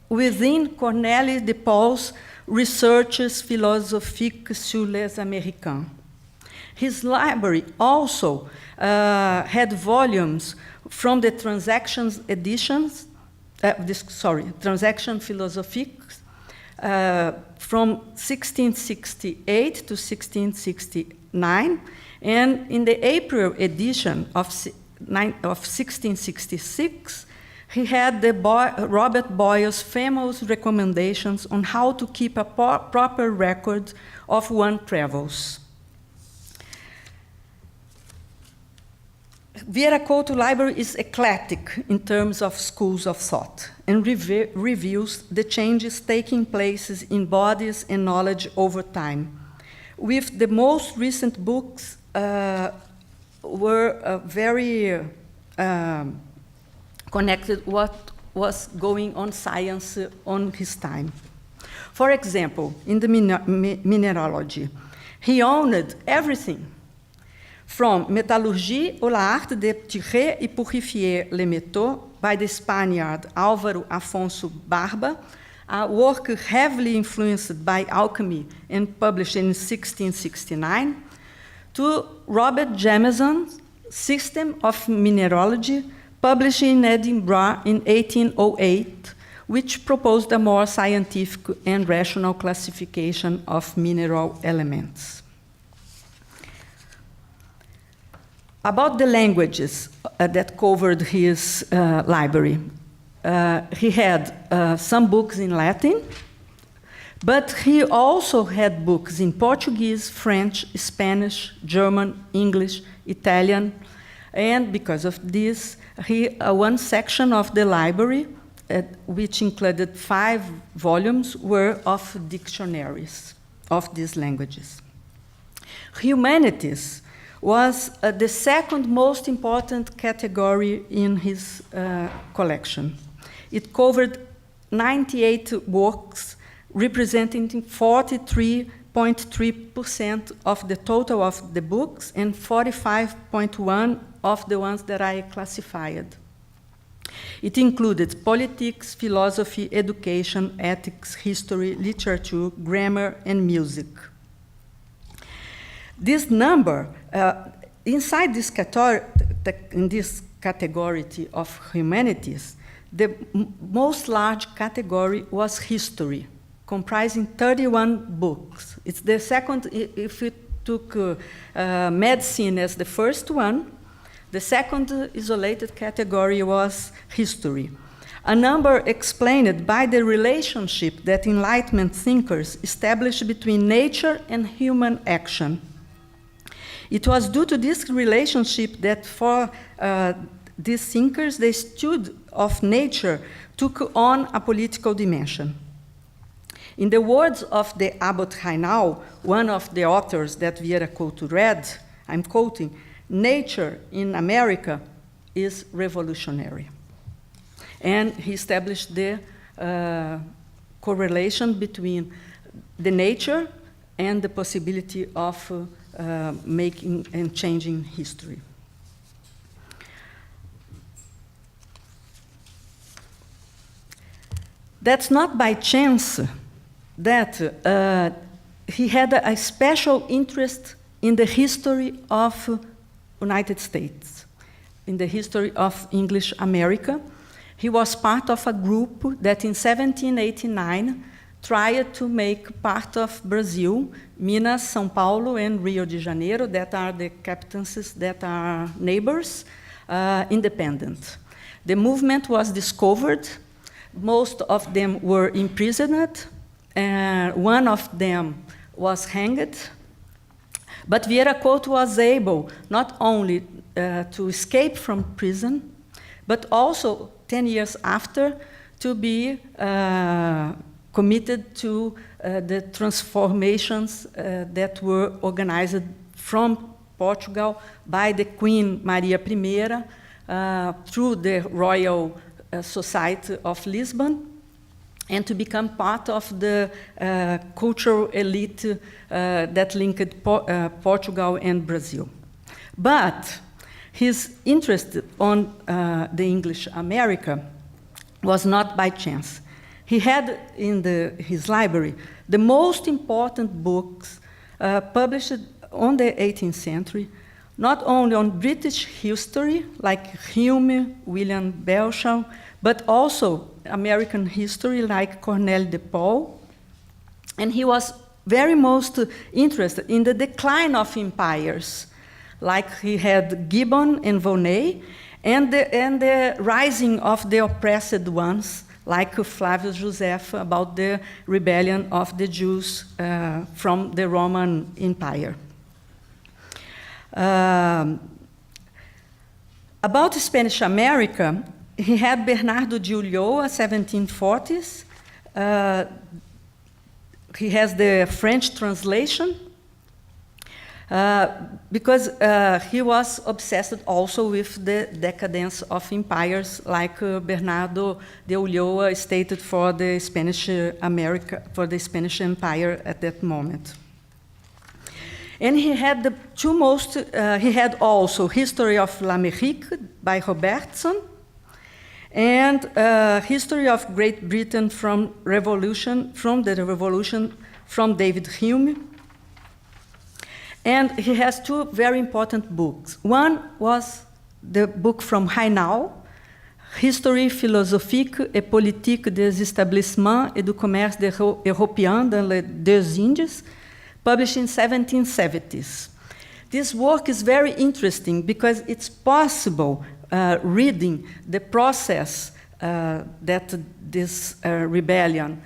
within Cornelis de Paul's Recherches philosophiques sur les Américains. His library also had volumes from the Transaction philosophiques from 1668 to 1669, and in the April edition of 1666, he had Robert Boyle's famous recommendations on how to keep a proper record of one's travels. Vieira Couto Library is eclectic in terms of schools of thought and reviews the changes taking place in bodies and knowledge over time. With the most recent books were very connected what was going on science on his time. For example, in the mineralogy, he owned everything from Métallurgie ou l'art de tirer et purifier les métaux by the Spaniard Álvaro Afonso Barba, a work heavily influenced by alchemy and published in 1669, to Robert Jameson's System of Mineralogy, published in Edinburgh in 1808, which proposed a more scientific and rational classification of mineral elements. About the languages that covered his library, He had some books in Latin, but he also had books in Portuguese, French, Spanish, German, English, Italian, and because of this, one section of the library, which included 5 volumes, were of dictionaries of these languages. Humanities was the second most important category in his collection. It covered 98 works, representing 43.3% of the total of the books and 45.1% of the ones that I classified. It included politics, philosophy, education, ethics, history, literature, grammar, and music. This number, inside this in this category of humanities, the most large category was history, comprising 31 books. It's the second, if we took medicine as the first one, the second isolated category was history. A number explained by the relationship that Enlightenment thinkers established between nature and human action. It was due to this relationship that for these thinkers, the study of nature took on a political dimension. In the words of the Abbot Reinau, one of the authors that Vieira Couto read, I'm quoting, "Nature in America is revolutionary." And he established the correlation between the nature and the possibility of making and changing history. That's not by chance that he had a special interest in the history of United States, in the history of English America. He was part of a group that in 1789 tried to make part of Brazil, Minas, São Paulo, and Rio de Janeiro, that are the captaincies that are neighbors, independent. The movement was discovered. Most of them were imprisoned. One of them was hanged. But Vieira Couto was able not only to escape from prison, but also 10 years after to be committed to the transformations that were organized from Portugal by the Queen Maria I through the Royal Society of Lisbon, and to become part of the cultural elite that linked Portugal and Brazil. But his interest on the English America was not by chance. He had in his library the most important books published on the 18th century, not only on British history, like Hume, William Belsham, but also American history, like Cornell de Paul. And he was very most interested in the decline of empires, like he had Gibbon and Volney, and the rising of the oppressed ones, like Flavius Joseph, about the rebellion of the Jews from the Roman Empire. About Spanish America, he had Bernardo de Ulloa, 1740s. He has the French translation, because he was obsessed also with the decadence of empires, like Bernardo de Ulloa stated for the Spanish America, for the Spanish Empire at that moment. And he had the two most, he had also History of l'Amérique by Robertson, and History of Great Britain from the Revolution from David Hume. And he has two very important books. One was the book from Reinau, History philosophique et politique des établissements et du commerce européen dans les deux Indes, published in 1770s. This work is very interesting because it's possible reading the process that this rebellion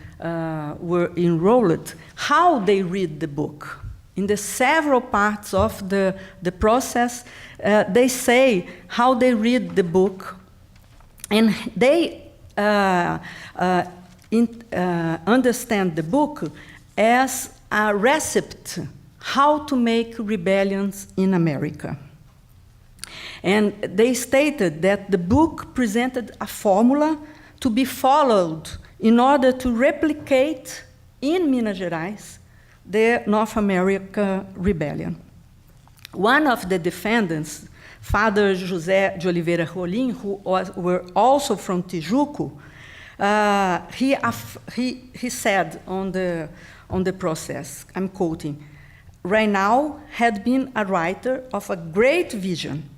were enrolled, how they read the book. In the several parts of the process, they say how they read the book, and they understand the book as a recipe how to make rebellions in America. And they stated that the book presented a formula to be followed in order to replicate in Minas Gerais the North America rebellion. One of the defendants, Father José de Oliveira Rolim, who were also from Tijuco, he said on the process, I'm quoting, Reinal had been a writer of a great vision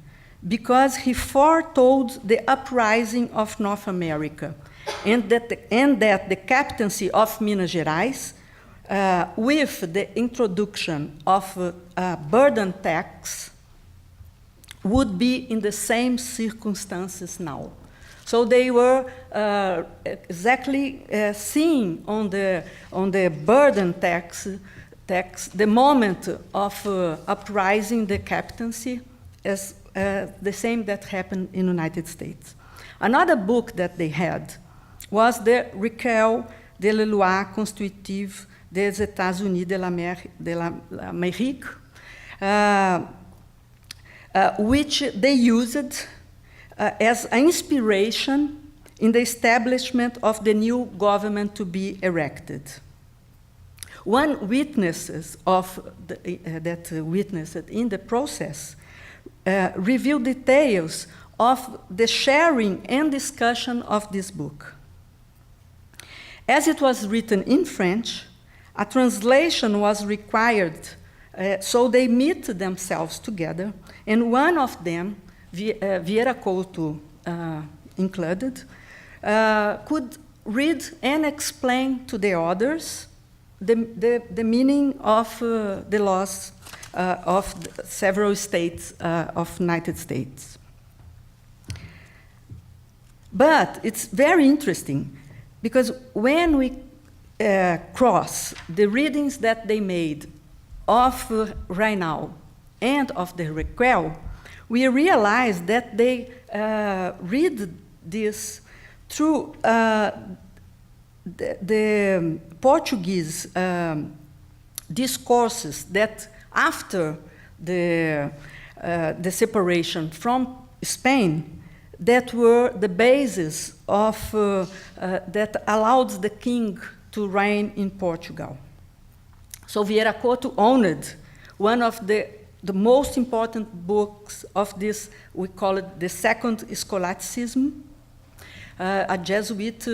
because he foretold the uprising of North America and that the captaincy of Minas Gerais, with the introduction of a burden tax, would be in the same circumstances now. So they were exactly seeing on the burden tax the moment of uprising the captaincy as the same that happened in the United States. Another book that they had was the Recueil de la Loi Constitutive des États-Unis de l'Amérique, which they used as an inspiration in the establishment of the new government to be erected. One witnesses that witnessed in the process revealed details of the sharing and discussion of this book. As it was written in French, a translation was required, so they meet themselves together, and one of them, Vieira Couto included, could read and explain to the others the meaning of the laws of several states of United States. But it's very interesting because when we cross the readings that they made of Reinal and of the Recueil, we realize that they read this through the Portuguese discourses that after the separation from Spain, that were the basis of that allowed the king to reign in Portugal. So Vieira Couto owned one of the most important books of this, we call it the second scholasticism, a Jesuit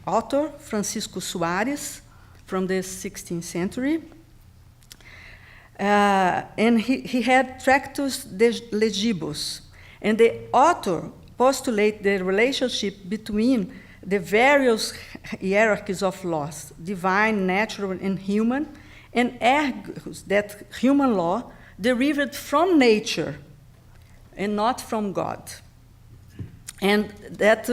author, Francisco Soares, from the 16th century. And he had Tractus de Legibus. And the author postulates the relationship between the various hierarchies of laws, divine, natural, and human, and argues that human law derived from nature and not from God. And that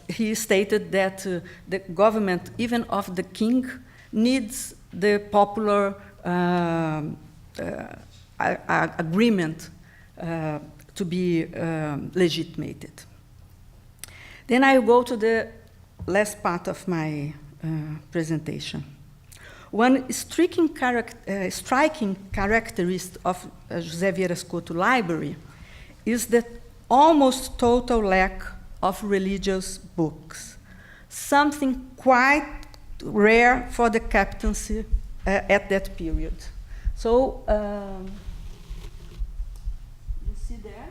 he stated that the government, even of the king, needs the popular agreement to be legitimated. Then I go to the last part of my presentation. One striking characteristic of José Vieira Couto library is the almost total lack of religious books, something quite rare for the captaincy at that period. So, you see there?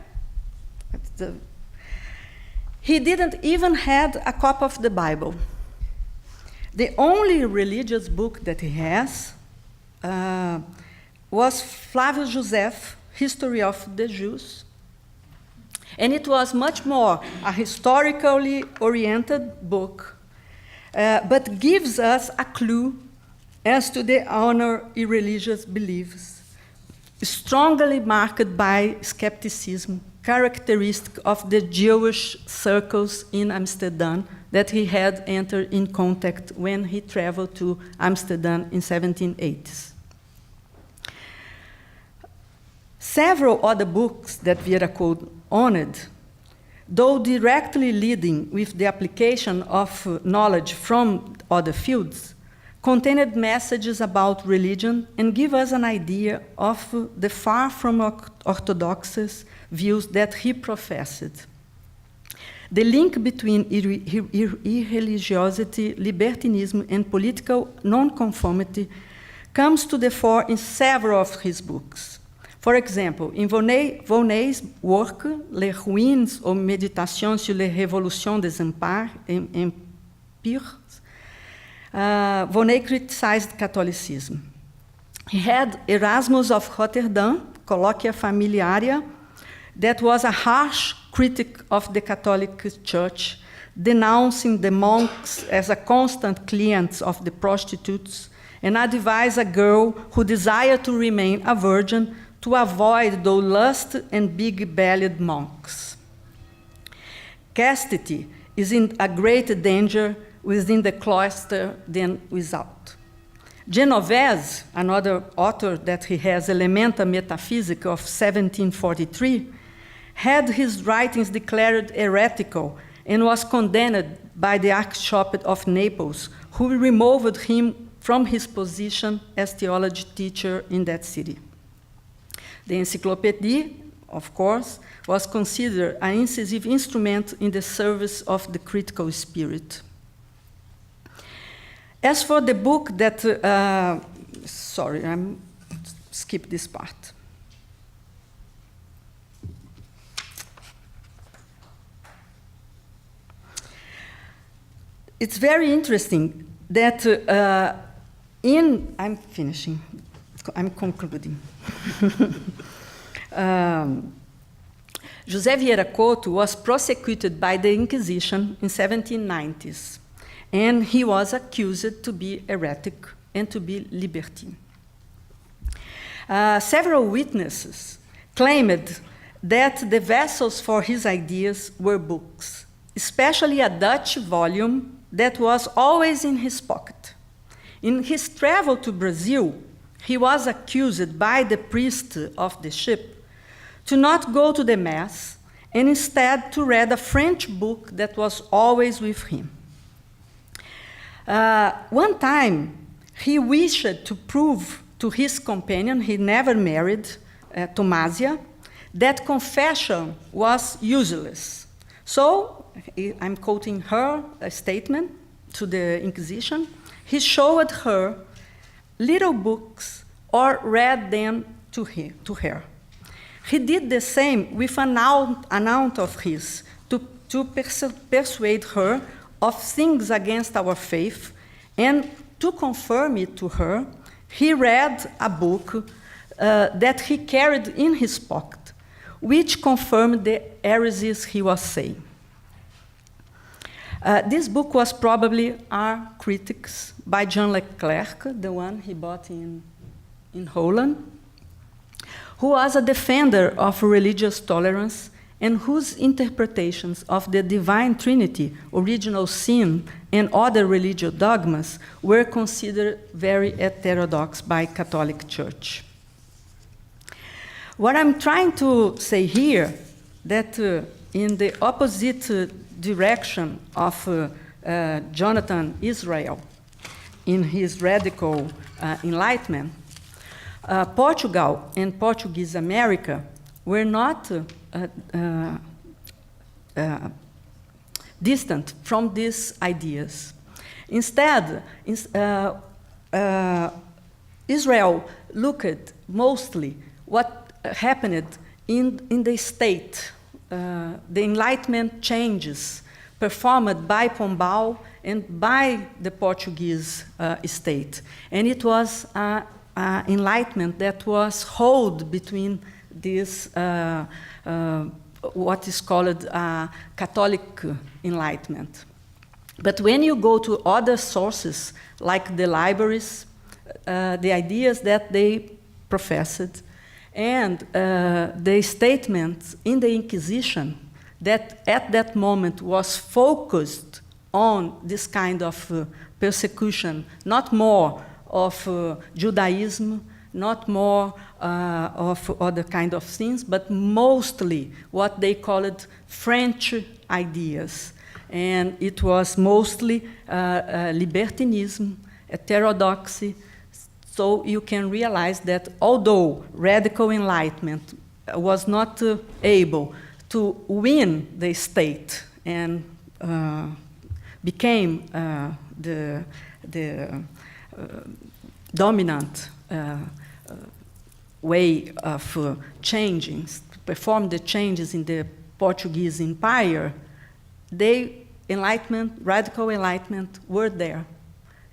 He didn't even have a copy of the Bible. The only religious book that he has was Flávio Joseph, History of the Jews. And it was much more a historically oriented book, but gives us a clue as to the honor in religious beliefs, strongly marked by skepticism characteristic of the Jewish circles in Amsterdam that he had entered in contact when he traveled to Amsterdam in 1780s. Several other books that Vieira owned, though directly leading with the application of knowledge from other fields, contained messages about religion and give us an idea of the far from orthodox views that he professed. The link between irreligiosity, libertinism, and political nonconformity comes to the fore in several of his books. For example, in Volney's work, Les Ruines ou Méditations sur les révolutions des empires, Volney criticized Catholicism. He had Erasmus of Rotterdam, Colloquia Familiaria, that was a harsh critic of the Catholic Church, denouncing the monks as a constant clients of the prostitutes, and advised a girl who desired to remain a virgin to avoid those lust and big-bellied monks. Chastity is in a greater danger within the cloister than without. Genovese, another author that he has, Elementa Metaphysica of 1743, had his writings declared heretical and was condemned by the Archbishop of Naples, who removed him from his position as theology teacher in that city. The Encyclopedia, of course, was considered an incisive instrument in the service of the critical spirit. As for the book that, sorry, I'm skip this part. It's very interesting that I'm finishing, I'm concluding. José Vieira Couto was prosecuted by the Inquisition in 1790s, and he was accused to be heretic and to be libertine. Several witnesses claimed that the vessels for his ideas were books, especially a Dutch volume that was always in his pocket. In his travel to Brazil, he was accused by the priest of the ship to not go to the Mass and instead to read a French book that was always with him. One time, he wished to prove to his companion, he never married, Tomasia, that confession was useless. So, I'm quoting her statement to the Inquisition, he showed her little books or read them to her. He did the same with an aunt of his to persuade her of things against our faith, and to confirm it to her, he read a book that he carried in his pocket, which confirmed the heresies he was saying. This book was probably Our Critics by John Leclerc, the one he bought in Holland, who was a defender of religious tolerance and whose interpretations of the Divine Trinity, original sin, and other religious dogmas were considered very heterodox by Catholic Church. What I'm trying to say here, that in the opposite direction of Jonathan Israel in his radical enlightenment, Portugal and Portuguese America were not distant from these ideas. Instead, Israel looked mostly what happened in the state, the Enlightenment changes performed by Pombal and by the Portuguese state. And it was Enlightenment that was held between this, what is called Catholic Enlightenment. But when you go to other sources, like the libraries, the ideas that they professed, And the statement in the Inquisition that at that moment was focused on this kind of persecution, not more of Judaism, not more of other kind of things, but mostly what they called French ideas. And it was mostly libertinism, heterodoxy. So you can realize that although radical enlightenment was not able to win the state and became the dominant way of changing, to perform the changes in the Portuguese Empire, radical enlightenment were there.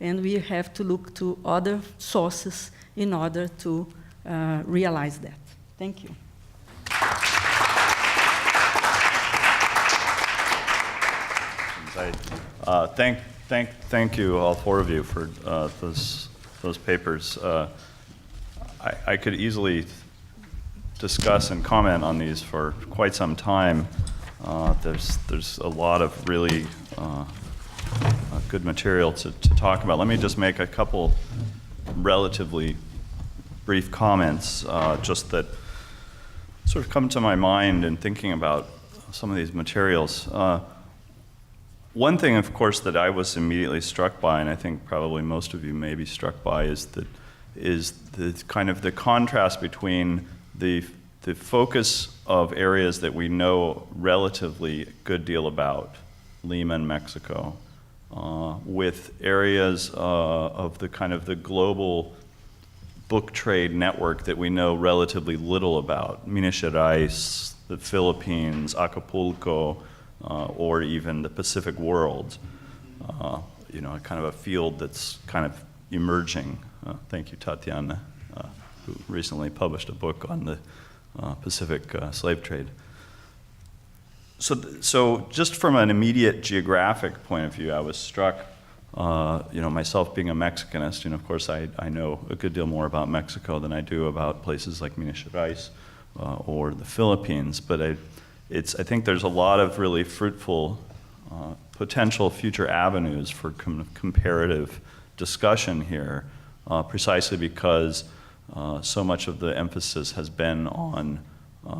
And we have to look to other sources in order to realize that. Thank you. Thank you, all four of you, for those papers. I could easily discuss and comment on these for quite some time. There's a lot of really good material to talk about. Let me just make a couple relatively brief comments, just that sort of come to my mind in thinking about some of these materials. One thing, of course, that I was immediately struck by, and I think probably most of you may be struck by, is the kind of the contrast between the focus of areas that we know relatively a good deal about, Lima and Mexico, with areas of the kind of the global book trade network that we know relatively little about, Minas Gerais, the Philippines, Acapulco, or even the Pacific world, kind of a field that's kind of emerging. Thank you, Tatiana, who recently published a book on the Pacific slave trade. So just from an immediate geographic point of view, I was struck, myself being a Mexicanist, of course I know a good deal more about Mexico than I do about places like Minas Gerais or the Philippines, but I think there's a lot of really fruitful potential future avenues for comparative discussion here, precisely because so much of the emphasis has been on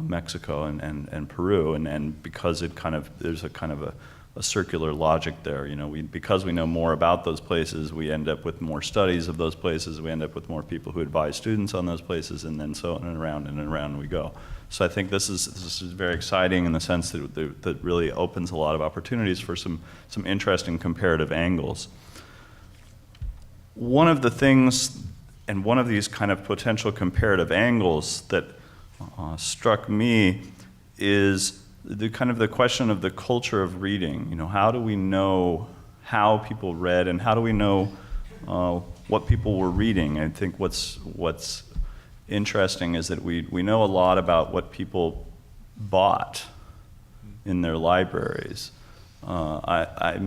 Mexico and Peru, and because there's a kind of a circular logic there. Because we know more about those places, we end up with more studies of those places, we end up with more people who advise students on those places, and then so on and around we go. So I think this is very exciting in the sense that really opens a lot of opportunities for some interesting comparative angles. One of the things, and one of these kind of potential comparative angles that struck me is the question of the culture of reading. How do we know how people read, and how do we know what people were reading? I think what's interesting is that we know a lot about what people bought in their libraries. I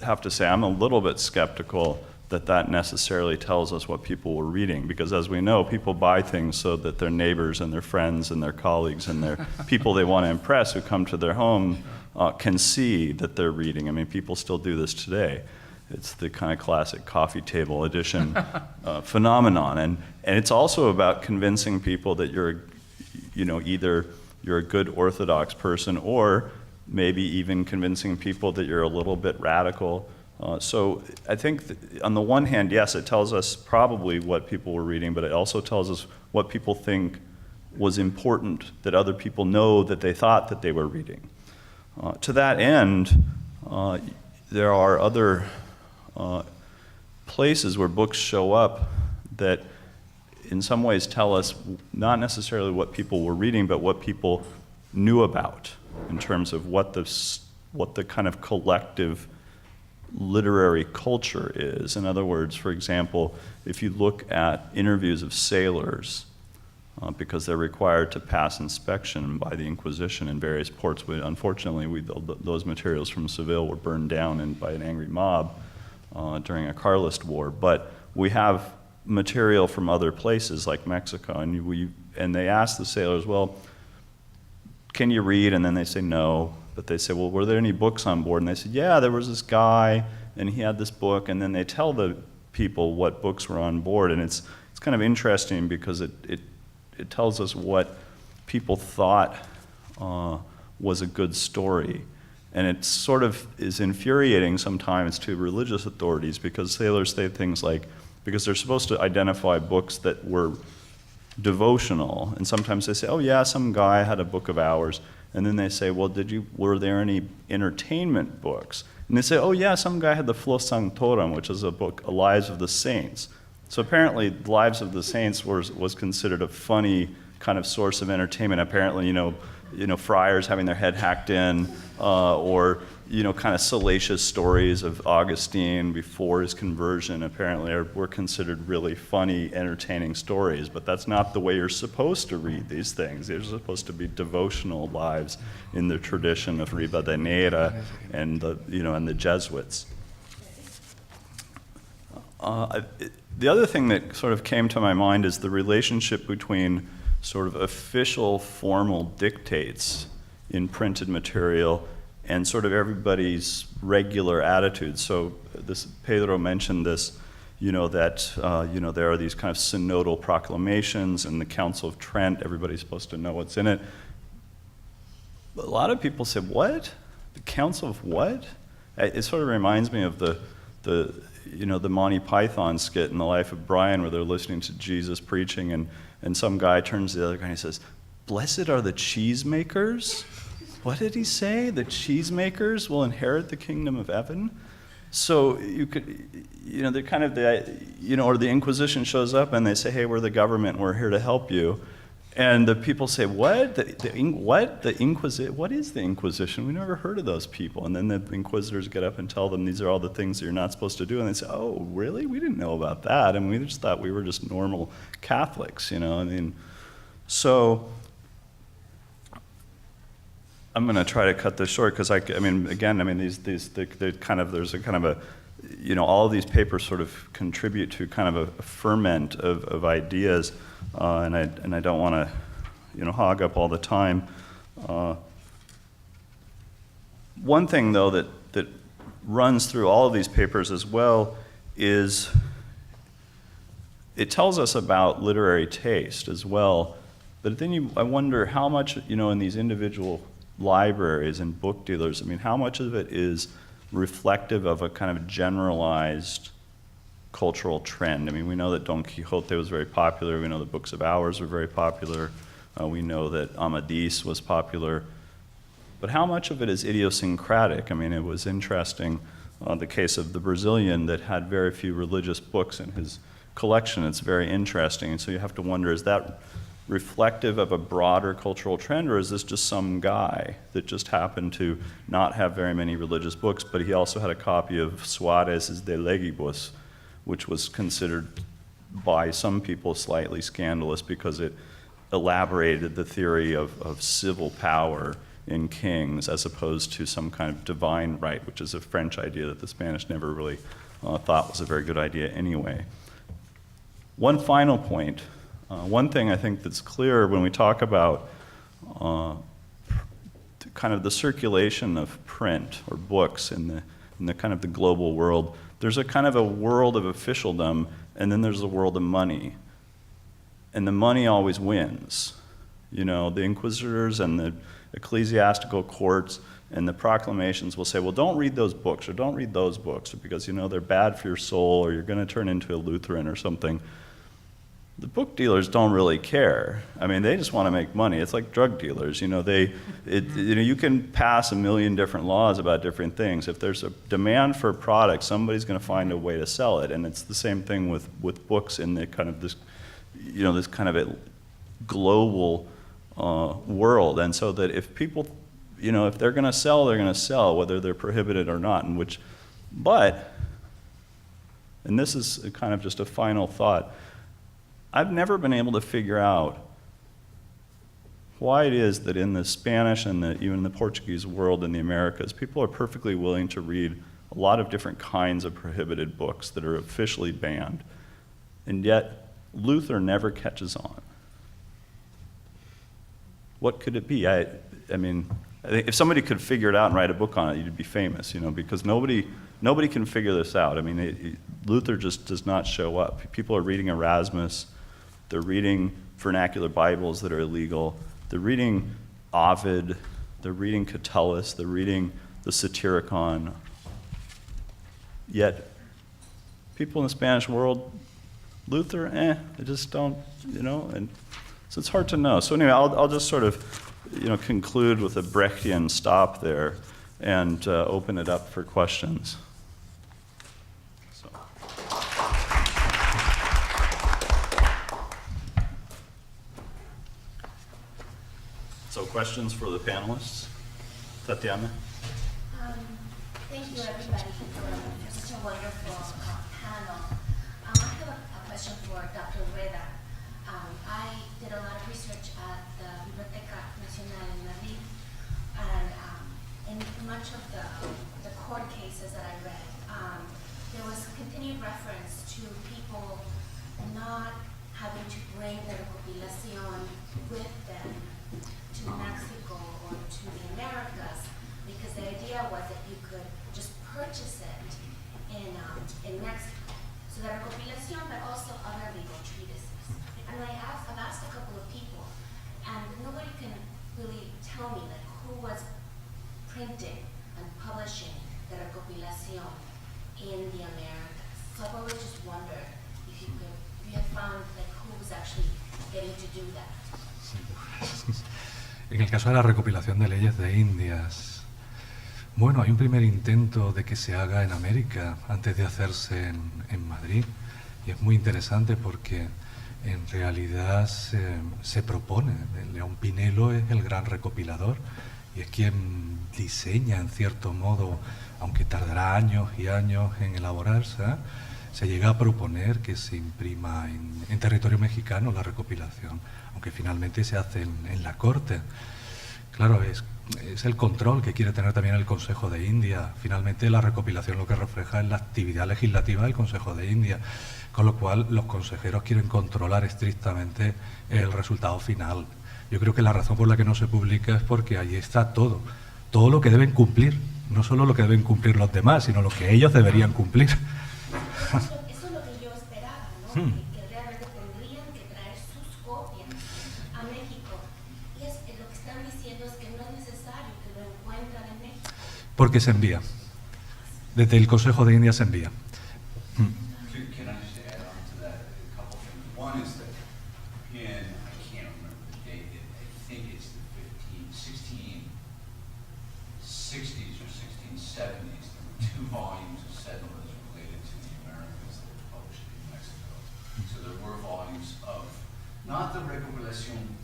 have to say I'm a little bit skeptical that necessarily tells us what people were reading, because as we know, people buy things so that their neighbors and their friends and their colleagues and their people they want to impress who come to their home can see that they're reading. I mean, people still do this today. It's the kind of classic coffee table edition phenomenon, and it's also about convincing people that either you're a good Orthodox person, or maybe even convincing people that you're a little bit radical. So I think on the one hand, yes, it tells us probably what people were reading, but it also tells us what people think was important that other people know that they thought that they were reading. To that end, there are other places where books show up that in some ways tell us not necessarily what people were reading, but what people knew about in terms of what the kind of collective literary culture is. In other words, for example, if you look at interviews of sailors, because they're required to pass inspection by the Inquisition in various ports. Unfortunately, those materials from Seville were burned down by an angry mob during a Carlist war. But we have material from other places like Mexico, and and they ask the sailors, well, can you read? And then they say no. But they say, well, were there any books on board? And they said, yeah, there was this guy, and he had this book. And then they tell the people what books were on board. And it's kind of interesting because it tells us what people thought was a good story. And it sort of is infuriating sometimes to religious authorities because sailors say things like, because they're supposed to identify books that were devotional, and sometimes they say, oh yeah, some guy had a book of hours, and then they say, well, were there any entertainment books? And they say, oh yeah, some guy had the Flos Sanctorum, which is a book, Lives of the Saints. So apparently, Lives of the Saints was considered a funny kind of source of entertainment. Apparently, friars having their head hacked in, or kind of salacious stories of Augustine before his conversion apparently were considered really funny, entertaining stories. But that's not the way you're supposed to read these things. They're supposed to be devotional lives in the tradition of Ribadeneyra and the Jesuits. The other thing that sort of came to my mind is the relationship between sort of official formal dictates in printed material and sort of everybody's regular attitude. So Pedro mentioned this, that there are these kind of synodal proclamations and the Council of Trent, everybody's supposed to know what's in it. But a lot of people say, what? The Council of what? It sort of reminds me of the Monty Python skit in The Life of Brian where they're listening to Jesus preaching and some guy turns to the other guy and he says, blessed are the cheesemakers. What did he say? The cheesemakers will inherit the kingdom of heaven? So you could, they're kind of or the Inquisition shows up and they say, hey, we're the government, we're here to help you. And the people say, what? What? The Inquisition? What is the Inquisition? We never heard of those people. And then the inquisitors get up and tell them these are all the things that you're not supposed to do. And they say, oh, really? We didn't know about that. And we just thought we were just normal Catholics, So I'm going to try to cut this short because there's a kind of a, all of these papers sort of contribute to kind of a ferment of ideas, and I don't want to, hog up all the time. One thing though that runs through all of these papers as well is it tells us about literary taste as well. But then I wonder how much, in these individual libraries and book dealers, how much of it is reflective of a kind of generalized cultural trend? We know that Don Quixote was very popular. We know the books of hours were very popular. We know that Amadis was popular. But how much of it is idiosyncratic? It was interesting, the case of the Brazilian that had very few religious books in his collection. It's very interesting. And so you have to wonder, is that reflective of a broader cultural trend, or is this just some guy that just happened to not have very many religious books, but he also had a copy of Suarez's De Legibus, which was considered by some people slightly scandalous because it elaborated the theory of civil power in kings as opposed to some kind of divine right, which is a French idea that the Spanish never really thought was a very good idea anyway. One final point. One thing I think that's clear when we talk about kind of the circulation of print or books in the kind of the global world, there's a kind of a world of officialdom, and then there's a world of money. And the money always wins. The inquisitors and the ecclesiastical courts and the proclamations will say, well, don't read those books or don't read those books because, they're bad for your soul or you're going to turn into a Lutheran or something. The book dealers don't really care. They just want to make money. It's like drug dealers. You can pass a million different laws about different things. If there's a demand for a product, somebody's going to find a way to sell it. And it's the same thing with books in the kind of this kind of a global world. And so that if people, if they're going to sell, they're going to sell, whether they're prohibited or not. And this is kind of just a final thought. I've never been able to figure out why it is that in the Spanish and even the Portuguese world in the Americas, people are perfectly willing to read a lot of different kinds of prohibited books that are officially banned, and yet Luther never catches on. what could it be? I mean, I think if somebody could figure it out and write a book on it, you'd be famous, because nobody can figure this out. I mean, Luther just does not show up. People are reading Erasmus, they're reading vernacular Bibles that are illegal, they're reading Ovid, they're reading Catullus, they're reading the Satyricon. Yet, people in the Spanish world, Luther, they just don't, and so it's hard to know. So anyway, I'll just sort of, conclude with a Brechtian stop there and open it up for questions. So questions for the panelists? Tatiana? Thank you, everybody, for such a wonderful panel. I have a question for Dr. Rueda. I did a lot of research at the Biblioteca Nacional in Madrid, and in much of the court cases that I read, there was continued reference to people not having to bring their recopilación with them to Mexico or to the Americas, because the idea was that you could just purchase it in Mexico. So the recopilación, but also other legal treatises. And I've asked a couple of people, and nobody can really tell me who was printing and publishing the recopilación in the Americas. So I've always just wondered if you have found who was actually getting to do that. En el caso de la recopilación de leyes de Indias, bueno, hay un primer intento de que se haga en América antes de hacerse en Madrid, y es muy interesante porque en realidad se propone. León Pinelo es el gran recopilador y es quien diseña, en cierto modo, aunque tardará años y años en elaborarse, se llega a proponer que se imprima en territorio mexicano la recopilación, aunque finalmente se hace en la corte. Claro, es el control que quiere tener también el Consejo de India. Finalmente la recopilación lo que refleja es la actividad legislativa del Consejo de India, con lo cual los consejeros quieren controlar estrictamente el resultado final. Yo creo que la razón por la que no se publica es porque allí está todo lo que deben cumplir, no solo lo que deben cumplir los demás, sino lo que ellos deberían cumplir. Eso es lo que yo esperaba, ¿no? Que realmente tendrían que traer sus copias a México. Y lo que están diciendo es que no es necesario que lo encuentren en México. Porque se envía. Desde el Consejo de India se envía. Can I just add on to that a couple things? One is that I can't remember the date, I think it's the 1660s or 1670s, there were 2 volumes of Seditious related to the Americas that were published in Mexico. So there were volumes of, not the recopilación